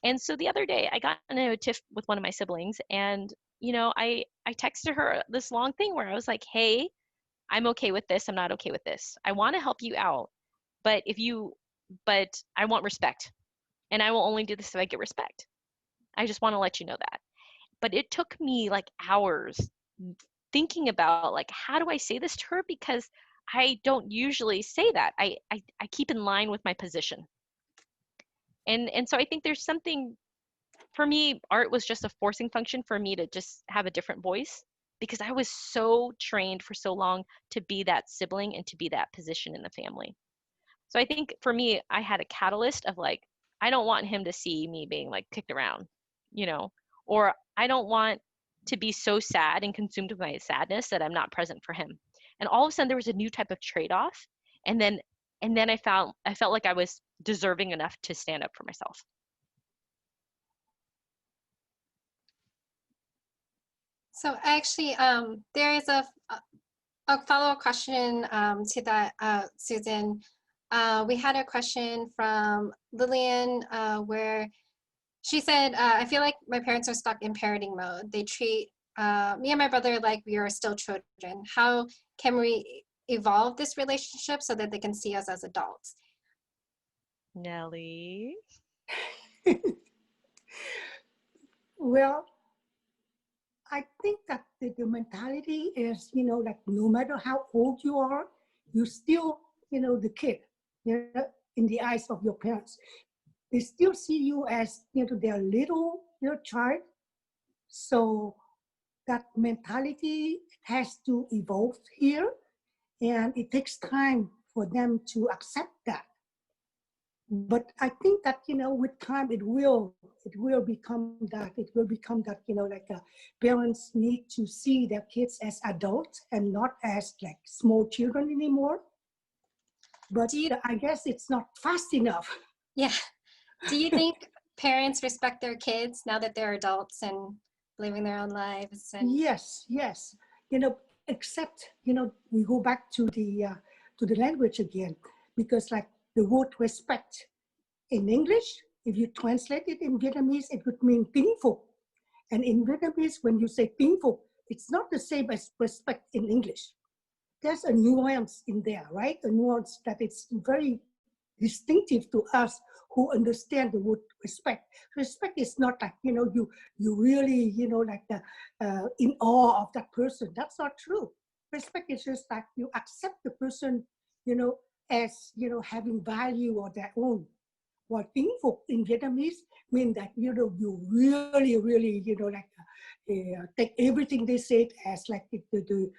And so the other day I got into a tiff with one of my siblings, and, you know, I texted her this long thing where I was like, hey, I'm okay with this. I'm not okay with this. I want to help you out, but but I want respect, and I will only do this if I get respect. I just want to let you know that. But it took me like hours thinking about like, how do I say this to her? Because I don't usually say that. I keep in line with my position. And so I think there's something, for me, art was just a forcing function for me to just have a different voice, because I was so trained for so long to be that sibling and to be that position in the family. So I think for me, I had a catalyst of like, I don't want him to see me being like kicked around, you know, or I don't want to be so sad and consumed with my sadness that I'm not present for him. And all of a sudden there was a new type of trade-off. And then I felt like I was deserving enough to stand up for myself. So actually, there is a follow-up question to that, Susan. We had a question from Lillian where she said, I feel like my parents are stuck in parenting mode. They treat me and my brother like we are still children. How can we evolve this relationship so that they can see us as adults? Nelly? Well, I think that the mentality is, you know, like no matter how old you are, you're still, you know, the kid, you know, in the eyes of your parents. They still see you as, you know, their little child. So that mentality has to evolve here, and it takes time for them to accept that. But I think that, you know, with time it will become that. It will become that, you know, like parents need to see their kids as adults and not as like small children anymore. But I guess it's not fast enough. Yeah. Do you think parents respect their kids now that they're adults and living their own lives? And Yes. You know, except, you know, we go back to the language again, because like the word respect in English, if you translate it in Vietnamese, it would mean kính phục. And in Vietnamese, when you say kính phục, it's not the same as respect in English. there's a nuance in there, right? A nuance that it's very distinctive to us who understand the word respect. Respect is not like, you really, like in awe of that person. That's not true. Respect is just like you accept the person, as, having value or their own. What Vinh Phục in Vietnamese mean that, you really, really, take everything they said as like the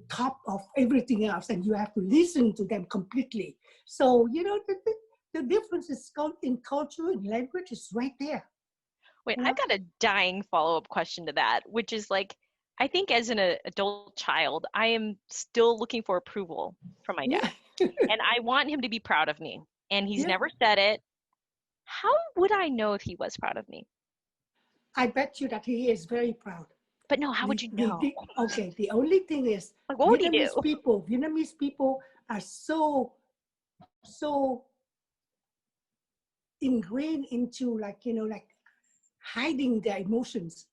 top of everything else, and you have to listen to them completely. So, the difference is in culture and language is right there. Wait, I've got a dying follow-up question to that, which is like, I think as an adult child, I am still looking for approval from my dad. And I want him to be proud of me. And he's never said it. How would I know if he was proud of me? I bet you that he is very proud. But no, how would you know? Okay, the only thing is, like, what would he do? Vietnamese people are so ingrained into like hiding their emotions.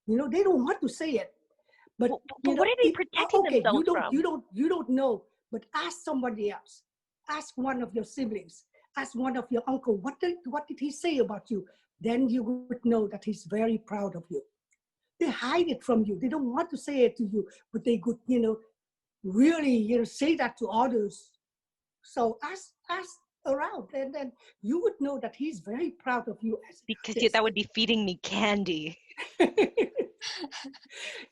They don't want to say it. But what are they protecting themselves from? You don't know. But ask somebody else. Ask one of your siblings. Ask one of your uncle. What did he say about you? Then you would know that he's very proud of you. They hide it from you. They don't want to say it to you, but they could, really, say that to others. So ask around, and then you would know that he's very proud of you. Because that would be feeding me candy.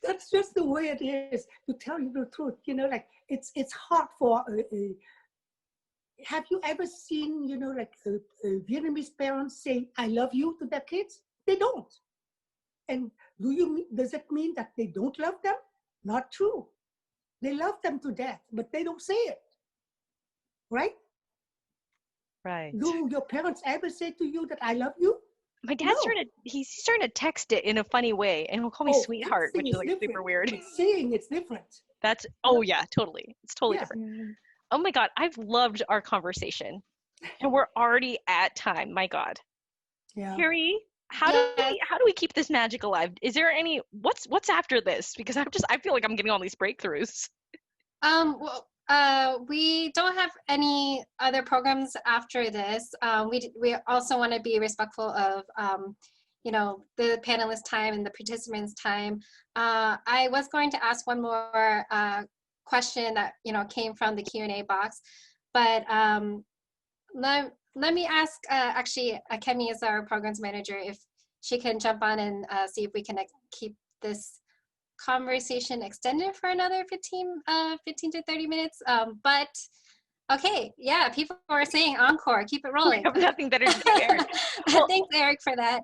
That's just the way it is. To tell you the truth, like it's hard for have you ever seen, Vietnamese parents say "I love you" to their kids? They don't. And does it mean that they don't love them? Not true. They love them to death, but they don't say it. Right? Right. Do your parents ever say to you that "I love you"? My dad's he's starting to text it in a funny way, and he'll call me sweetheart, which is like super weird. But saying it's different. That's yeah, totally. It's totally different. Oh my God, I've loved our conversation, and we're already at time. My God. Yeah. Terri, how do we keep this magic alive? Is there what's after this? Because I feel like I'm getting all these breakthroughs. We don't have any other programs after this. We also want to be respectful of the panelists' time and the participants' time. I was going to ask one more question that came from the Q&A box, but let me ask actually Kemi is our programs manager, if she can jump on and see if we can keep this conversation extended for another 15 to 30 minutes. But okay, yeah, people are saying encore, keep it rolling. We have nothing better to do, Eric. Well, thanks, Eric, for that.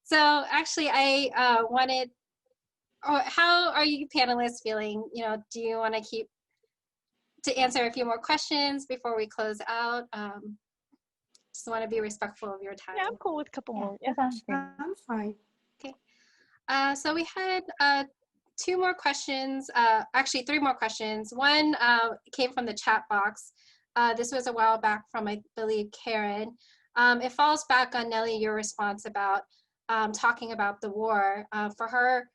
So actually, I wanted, how are you panelists feeling? Do you want to answer a few more questions before we close out? Just want to be respectful of your time. Yeah, I'm cool with a couple more. Yeah, I'm fine. Okay. So we had two more questions, actually 3 more questions. One came from the chat box. This was a while back from, I believe, Karen. It falls back on Nelly, your response about talking about the war. For her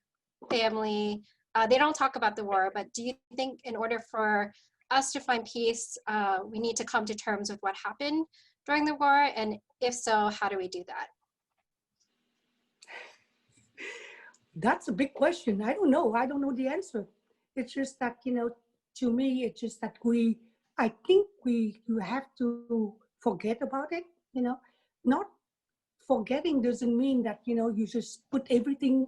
family, they don't talk about the war, but do you think in order for us to find peace, we need to come to terms with what happened during the war? And if so, how do we do that? That's a big question. I don't know. I don't know the answer. It's just that, to me, it's just that I think you have to forget about it, Not forgetting doesn't mean that, you just put everything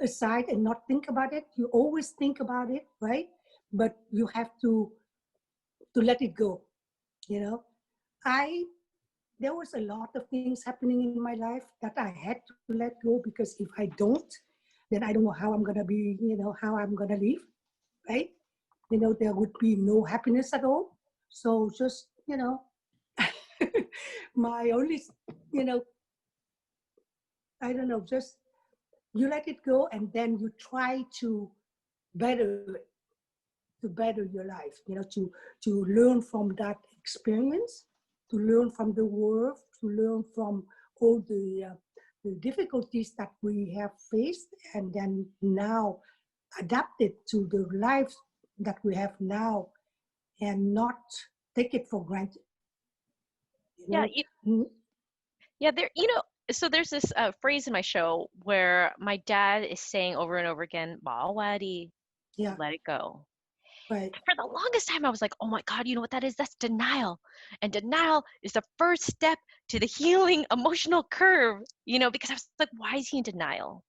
aside and not think about it. You always think about it, right? But you have to let it go, There was a lot of things happening in my life that I had to let go, because if I don't, then I don't know how I'm going to be, how I'm going to live, right? There would be no happiness at all. So just, my only, I don't know, just you let it go, and then you try to better your life, to learn from that experience, to learn from the world, to learn from all the difficulties that we have faced, and then now adapt it to the life that we have now and not take it for granted. You know? Yeah, there, so there's this phrase in my show where my dad is saying over and over again, "Bawadi," Yeah, let it go. right. For the longest time, I was like, oh my God, you know what that is? That's denial. And denial is the first step to the healing emotional curve, because I was like, why is he in denial?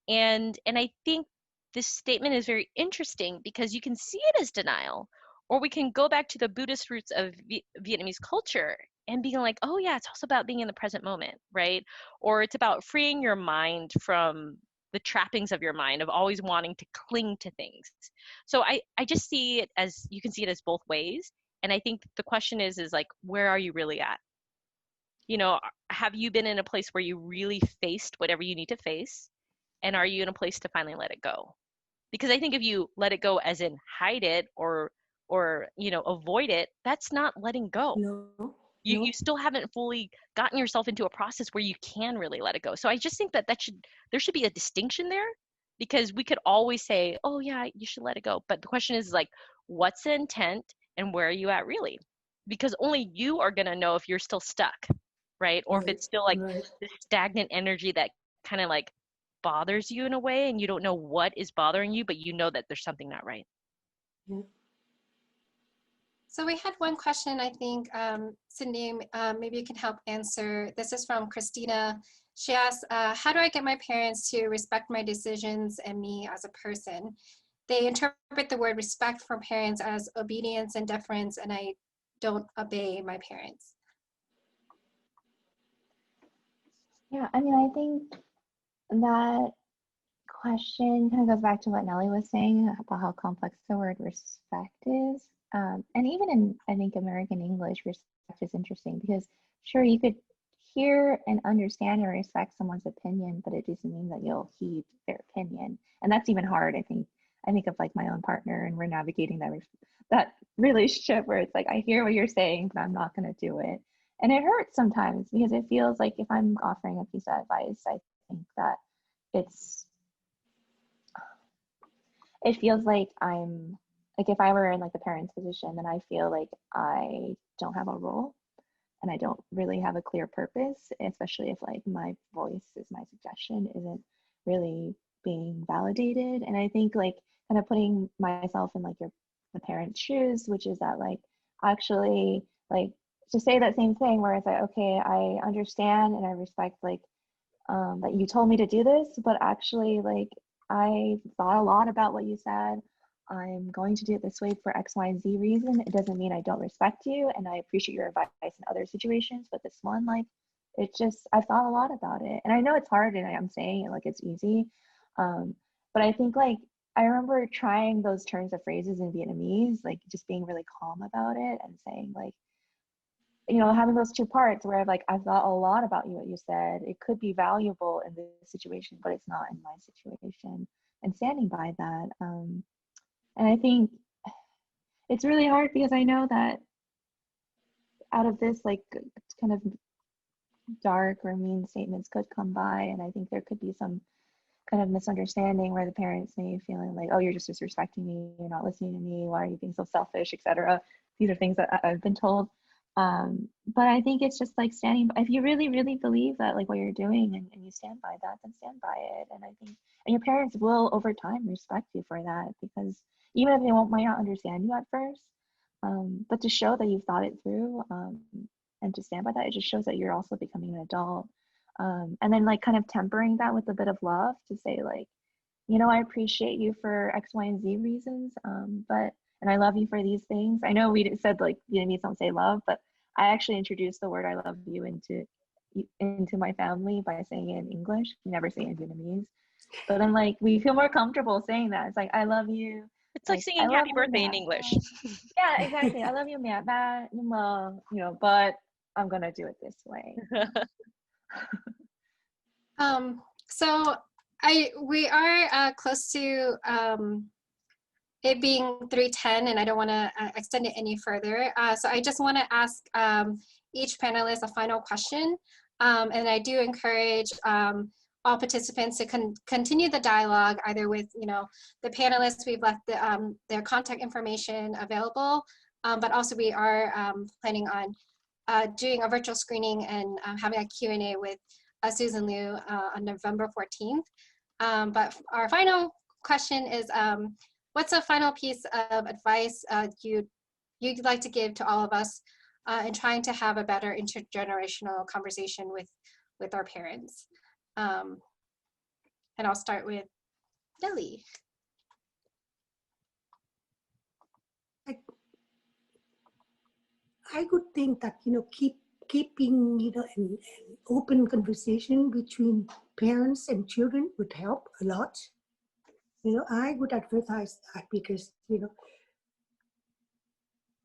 And I think this statement is very interesting because you can see it as denial, or we can go back to the Buddhist roots of Vietnamese culture and being like, oh yeah, it's also about being in the present moment, right? Or it's about freeing your mind from the trappings of your mind of always wanting to cling to things. So I just see it as, you can see it as both ways. And I think the question is like, where are you really at? Have you been in a place where you really faced whatever you need to face? And are you in a place to finally let it go? Because I think if you let it go as in hide it or avoid it, that's not letting go. No. You still haven't fully gotten yourself into a process where you can really let it go. So I just think that there should be a distinction there, because we could always say, oh yeah, you should let it go. But the question is like, what's the intent and where are you at really? Because only you are going to know if you're still stuck, right? Or if it's still like this stagnant energy that kind of like bothers you in a way and you don't know what is bothering you, but you know that there's something not right. Yeah. So we had one question, I think, Cindy, maybe you can help answer. This is from Christina. She asked, how do I get my parents to respect my decisions and me as a person? They interpret the word respect from parents as obedience and deference, and I don't obey my parents. Yeah, I mean, I think that question kind of goes back to what Nelly was saying about how complex the word respect is. And even in, I think, American English, respect is interesting because sure, you could hear and understand and respect someone's opinion, but it doesn't mean that you'll heed their opinion. And that's even hard, I think. I think of like my own partner and we're navigating that relationship where it's like, I hear what you're saying, but I'm not going to do it. And it hurts sometimes because it feels like if I'm offering a piece of advice, I think that it feels like I'm like, if I were in like the parent's position, then I feel like I don't have a role and I don't really have a clear purpose, especially if like my voice is my suggestion isn't really being validated. And I think like kind of putting myself in like the parent's shoes, which is that like actually like to say that same thing where it's like, okay, I understand and I respect like that you told me to do this, but actually like I thought a lot about what you said. I'm going to do it this way for X, Y, and Z reason. It doesn't mean I don't respect you and I appreciate your advice in other situations, but this one, like, it's just, I've thought a lot about it. And I know it's hard and I'm saying it like it's easy. But I think like, I remember trying those turns of phrases in Vietnamese, like just being really calm about it and saying like, having those two parts where I've thought a lot about what you said. It could be valuable in this situation, but it's not in my situation. And standing by that. And I think it's really hard because I know that out of this, like kind of dark or mean statements could come by. And I think there could be some kind of misunderstanding where the parents may be feeling like, oh, you're just disrespecting me. You're not listening to me. Why are you being so selfish, etc. These are things that I've been told. But I think it's just like if you really, really believe that like what you're doing and you stand by that, then stand by it. And I think, and your parents will over time respect you for that, because even if they might not understand you at first, but to show that you've thought it through, and to stand by that, it just shows that you're also becoming an adult. And then like kind of tempering that with a bit of love to say like, I appreciate you for X, Y, and Z reasons, and I love you for these things. I know we said like Vietnamese don't say love, but I actually introduced the word I love you into my family by saying it in English. We never say it in Vietnamese. But then like we feel more comfortable saying that. It's like, I love you. It's like singing happy birthday in English. Yeah, exactly. I love you, mẹ ba, nhưng mà, but I'm gonna do it this way. So we are close to it being 3:10, and I don't want to extend it any further. So I just want to ask each panelist a final question. And I do encourage all participants to continue the dialogue, either with, the panelists. We've left their contact information available, but also we are planning on doing a virtual screening and having a Q&A with Susan Liu on November 14th. But our final question is, what's a final piece of advice you'd like to give to all of us in trying to have a better intergenerational conversation with our parents? And I'll start with Nelly. I would think that, keeping, an open conversation between parents and children would help a lot. I would advertise that because,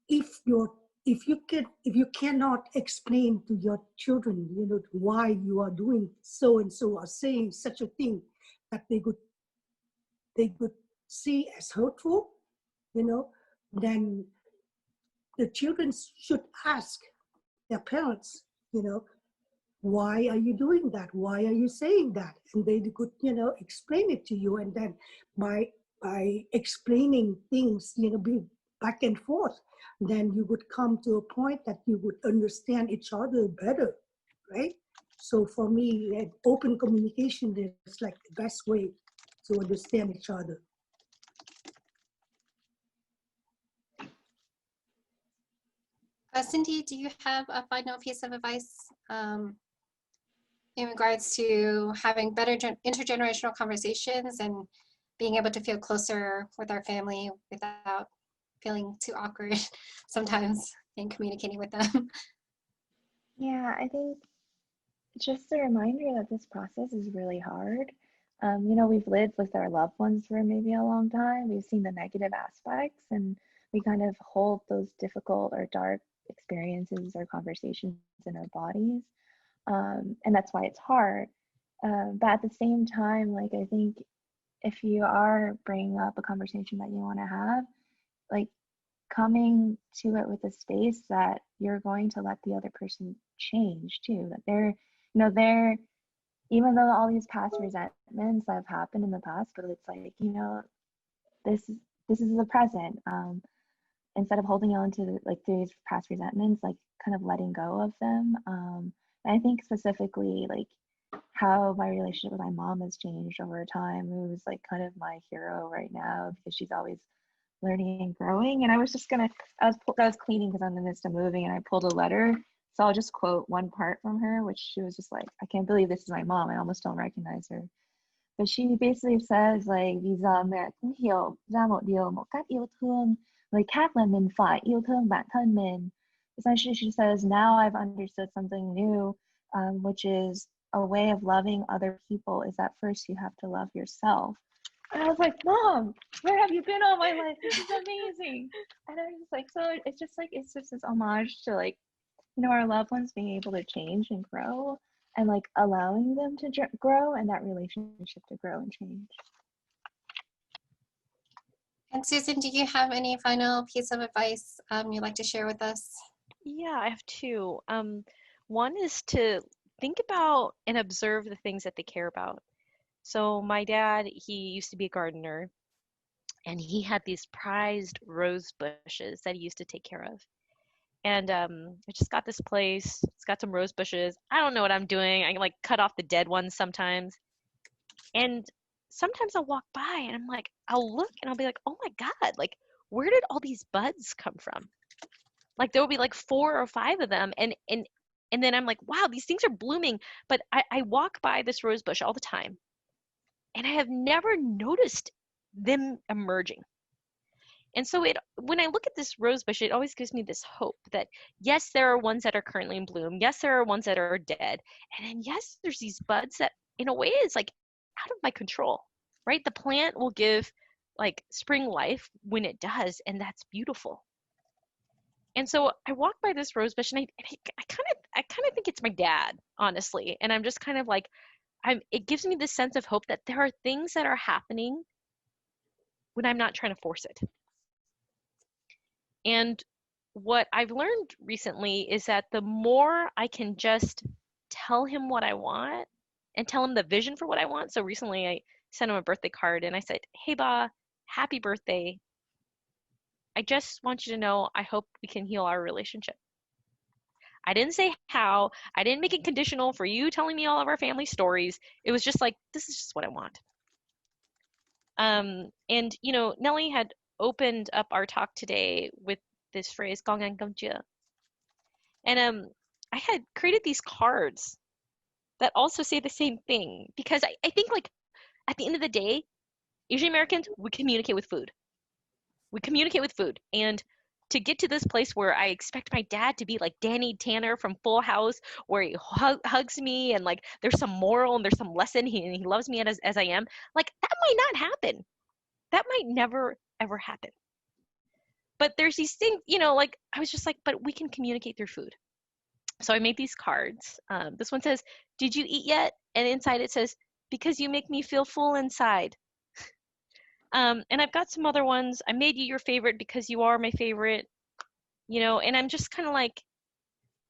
if you cannot explain to your children, why you are doing so and so or saying such a thing that they could see as hurtful, then the children should ask their parents, why are you doing that? Why are you saying that? And they could, explain it to you. And then by explaining things, back and forth, then you would come to a point that you would understand each other better, right? So for me, open communication is like the best way to understand each other. Cindy, do you have a final piece of advice in regards to having better intergenerational conversations and being able to feel closer with our family without feeling too awkward sometimes in communicating with them? Yeah, I think just a reminder that this process is really hard. We've lived with our loved ones for maybe a long time. We've seen the negative aspects, and we kind of hold those difficult or dark experiences or conversations in our bodies. And that's why it's hard. But at the same time, like, I think if you are bringing up a conversation that you want to have, like, coming to it with a space that you're going to let the other person change too, that they're even though all these past resentments have happened in the past, but it's like, this is the present. Instead of holding on to like these past resentments, like kind of letting go of them. And I think specifically like how my relationship with my mom has changed over time, who's like kind of my hero right now because she's always learning and growing. And I was cleaning because I'm in the midst of moving, and I pulled a letter. So I'll just quote one part from her, which she was just like, I can't believe this is my mom. I almost don't recognize her. But she basically says like, vì giờ mẹ cũng hiểu ra một điều một cách yêu thương, người khác là mình phải yêu thương bản thân mình. Essentially, she says, now I've understood something new, which is a way of loving other people is that first you have to love yourself. And I was like, Mom, where have you been all my life? This is amazing. And I was just like, so it's just this homage to like, our loved ones being able to change and grow, and like allowing them to grow and that relationship to grow and change. And Susan, do you have any final piece of advice you'd like to share with us? Yeah, I have two. One is to think about and observe the things that they care about. So my dad, he used to be a gardener, and he had these prized rose bushes that he used to take care of. And I just got this place. It's got some rose bushes. I don't know what I'm doing. I like cut off the dead ones sometimes. And sometimes I'll walk by and I'm like, I'll look and I'll be like, oh my God, like, where did all these buds come from? Like there will be like 4 or 5 of them. And then I'm like, wow, these things are blooming. But I walk by this rose bush all the time, and I have never noticed them emerging. And so when I look at this rose bush, it always gives me this hope that yes, there are ones that are currently in bloom. Yes, there are ones that are dead. And then yes, there's these buds that in a way it's like out of my control, right? The plant will give like spring life when it does, and that's beautiful. And so I walk by this rose bush, and I kind of think it's my dad, honestly. And I'm just kind of like, it gives me this sense of hope that there are things that are happening when I'm not trying to force it. And what I've learned recently is that the more I can just tell him what I want and tell him the vision for what I want. So recently I sent him a birthday card and I said, "Hey Ba, happy birthday. I just want you to know I hope we can heal our relationship." I didn't say how. I didn't make it conditional for you telling me all of our family stories. It was just like, this is just what I want. And you know, Nelly had opened up our talk today with this phrase, "Gong An Gong Jia." And I had created these cards that also say the same thing, because I think, like, at the end of the day, Asian Americans, we communicate with food. We communicate with food. And to get to this place where I expect my dad to be like Danny Tanner from Full House, where he hugs me and like there's some moral and there's some lesson, he loves me as I am, like, that might not happen. That might never, ever happen. But there's these things, you know, like, I was just like, but we can communicate through food. So I made these cards. This one says, "Did you eat yet?" And inside it says, "Because you make me feel full inside." And I've got some other ones. "I made you your favorite because you are my favorite." You know, and I'm just kind of like,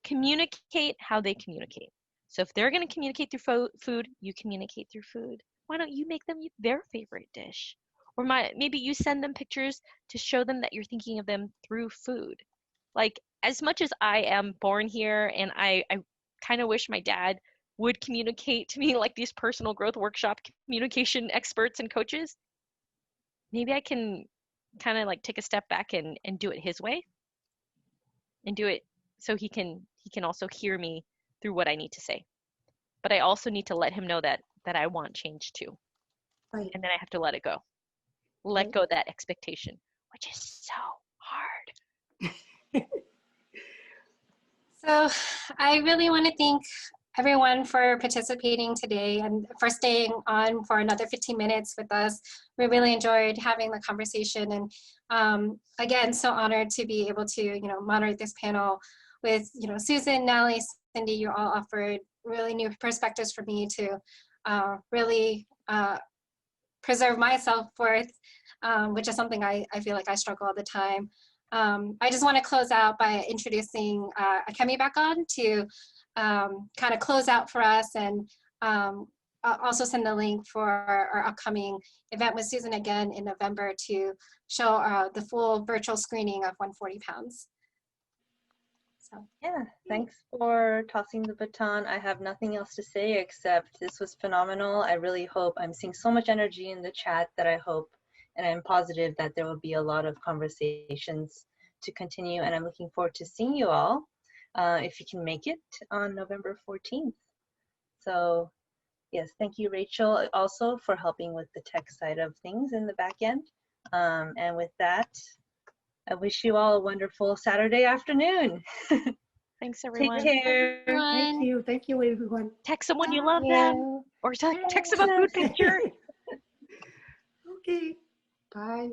communicate how they communicate. So if they're going to communicate through food, you communicate through food. Why don't you make them their favorite dish? Or maybe you send them pictures to show them that you're thinking of them through food. Like, as much as I am born here and I kind of wish my dad would communicate to me like these personal growth workshop communication experts and coaches, maybe I can kind of like take a step back and do it his way, and do it so he can also hear me through what I need to say. But I also need to let him know that I want change too. Right. And then I have to let it go. Let go of that expectation, which is so hard. So I really want to thank everyone for participating today and for staying on for another 15 minutes with us. We really enjoyed having the conversation, and again, so honored to be able to, you know, moderate this panel with, you know, Susan, Nelly, Cindy. You all offered really new perspectives for me to really preserve my self-worth, which is something I feel like I struggle all the time. I just want to close out by introducing Akemi back on to kind of close out for us, and I'll also send the link for our upcoming event with Susan again in November to show the full virtual screening of 140 Pounds. So Yeah, thanks for tossing the baton. I have nothing else to say except this was phenomenal. I really hope, I'm seeing so much energy in the chat that I hope, and I'm positive that there will be a lot of conversations to continue, and I'm looking forward to seeing you all if you can make it on November 14th. So yes, thank you, Rachel, also for helping with the tech side of things in the back end. And with that, I wish you all a wonderful Saturday afternoon. Thanks, everyone. Take care. Thank you. Thank you, everyone. Text someone you love them, or text them a food picture. Okay. Bye.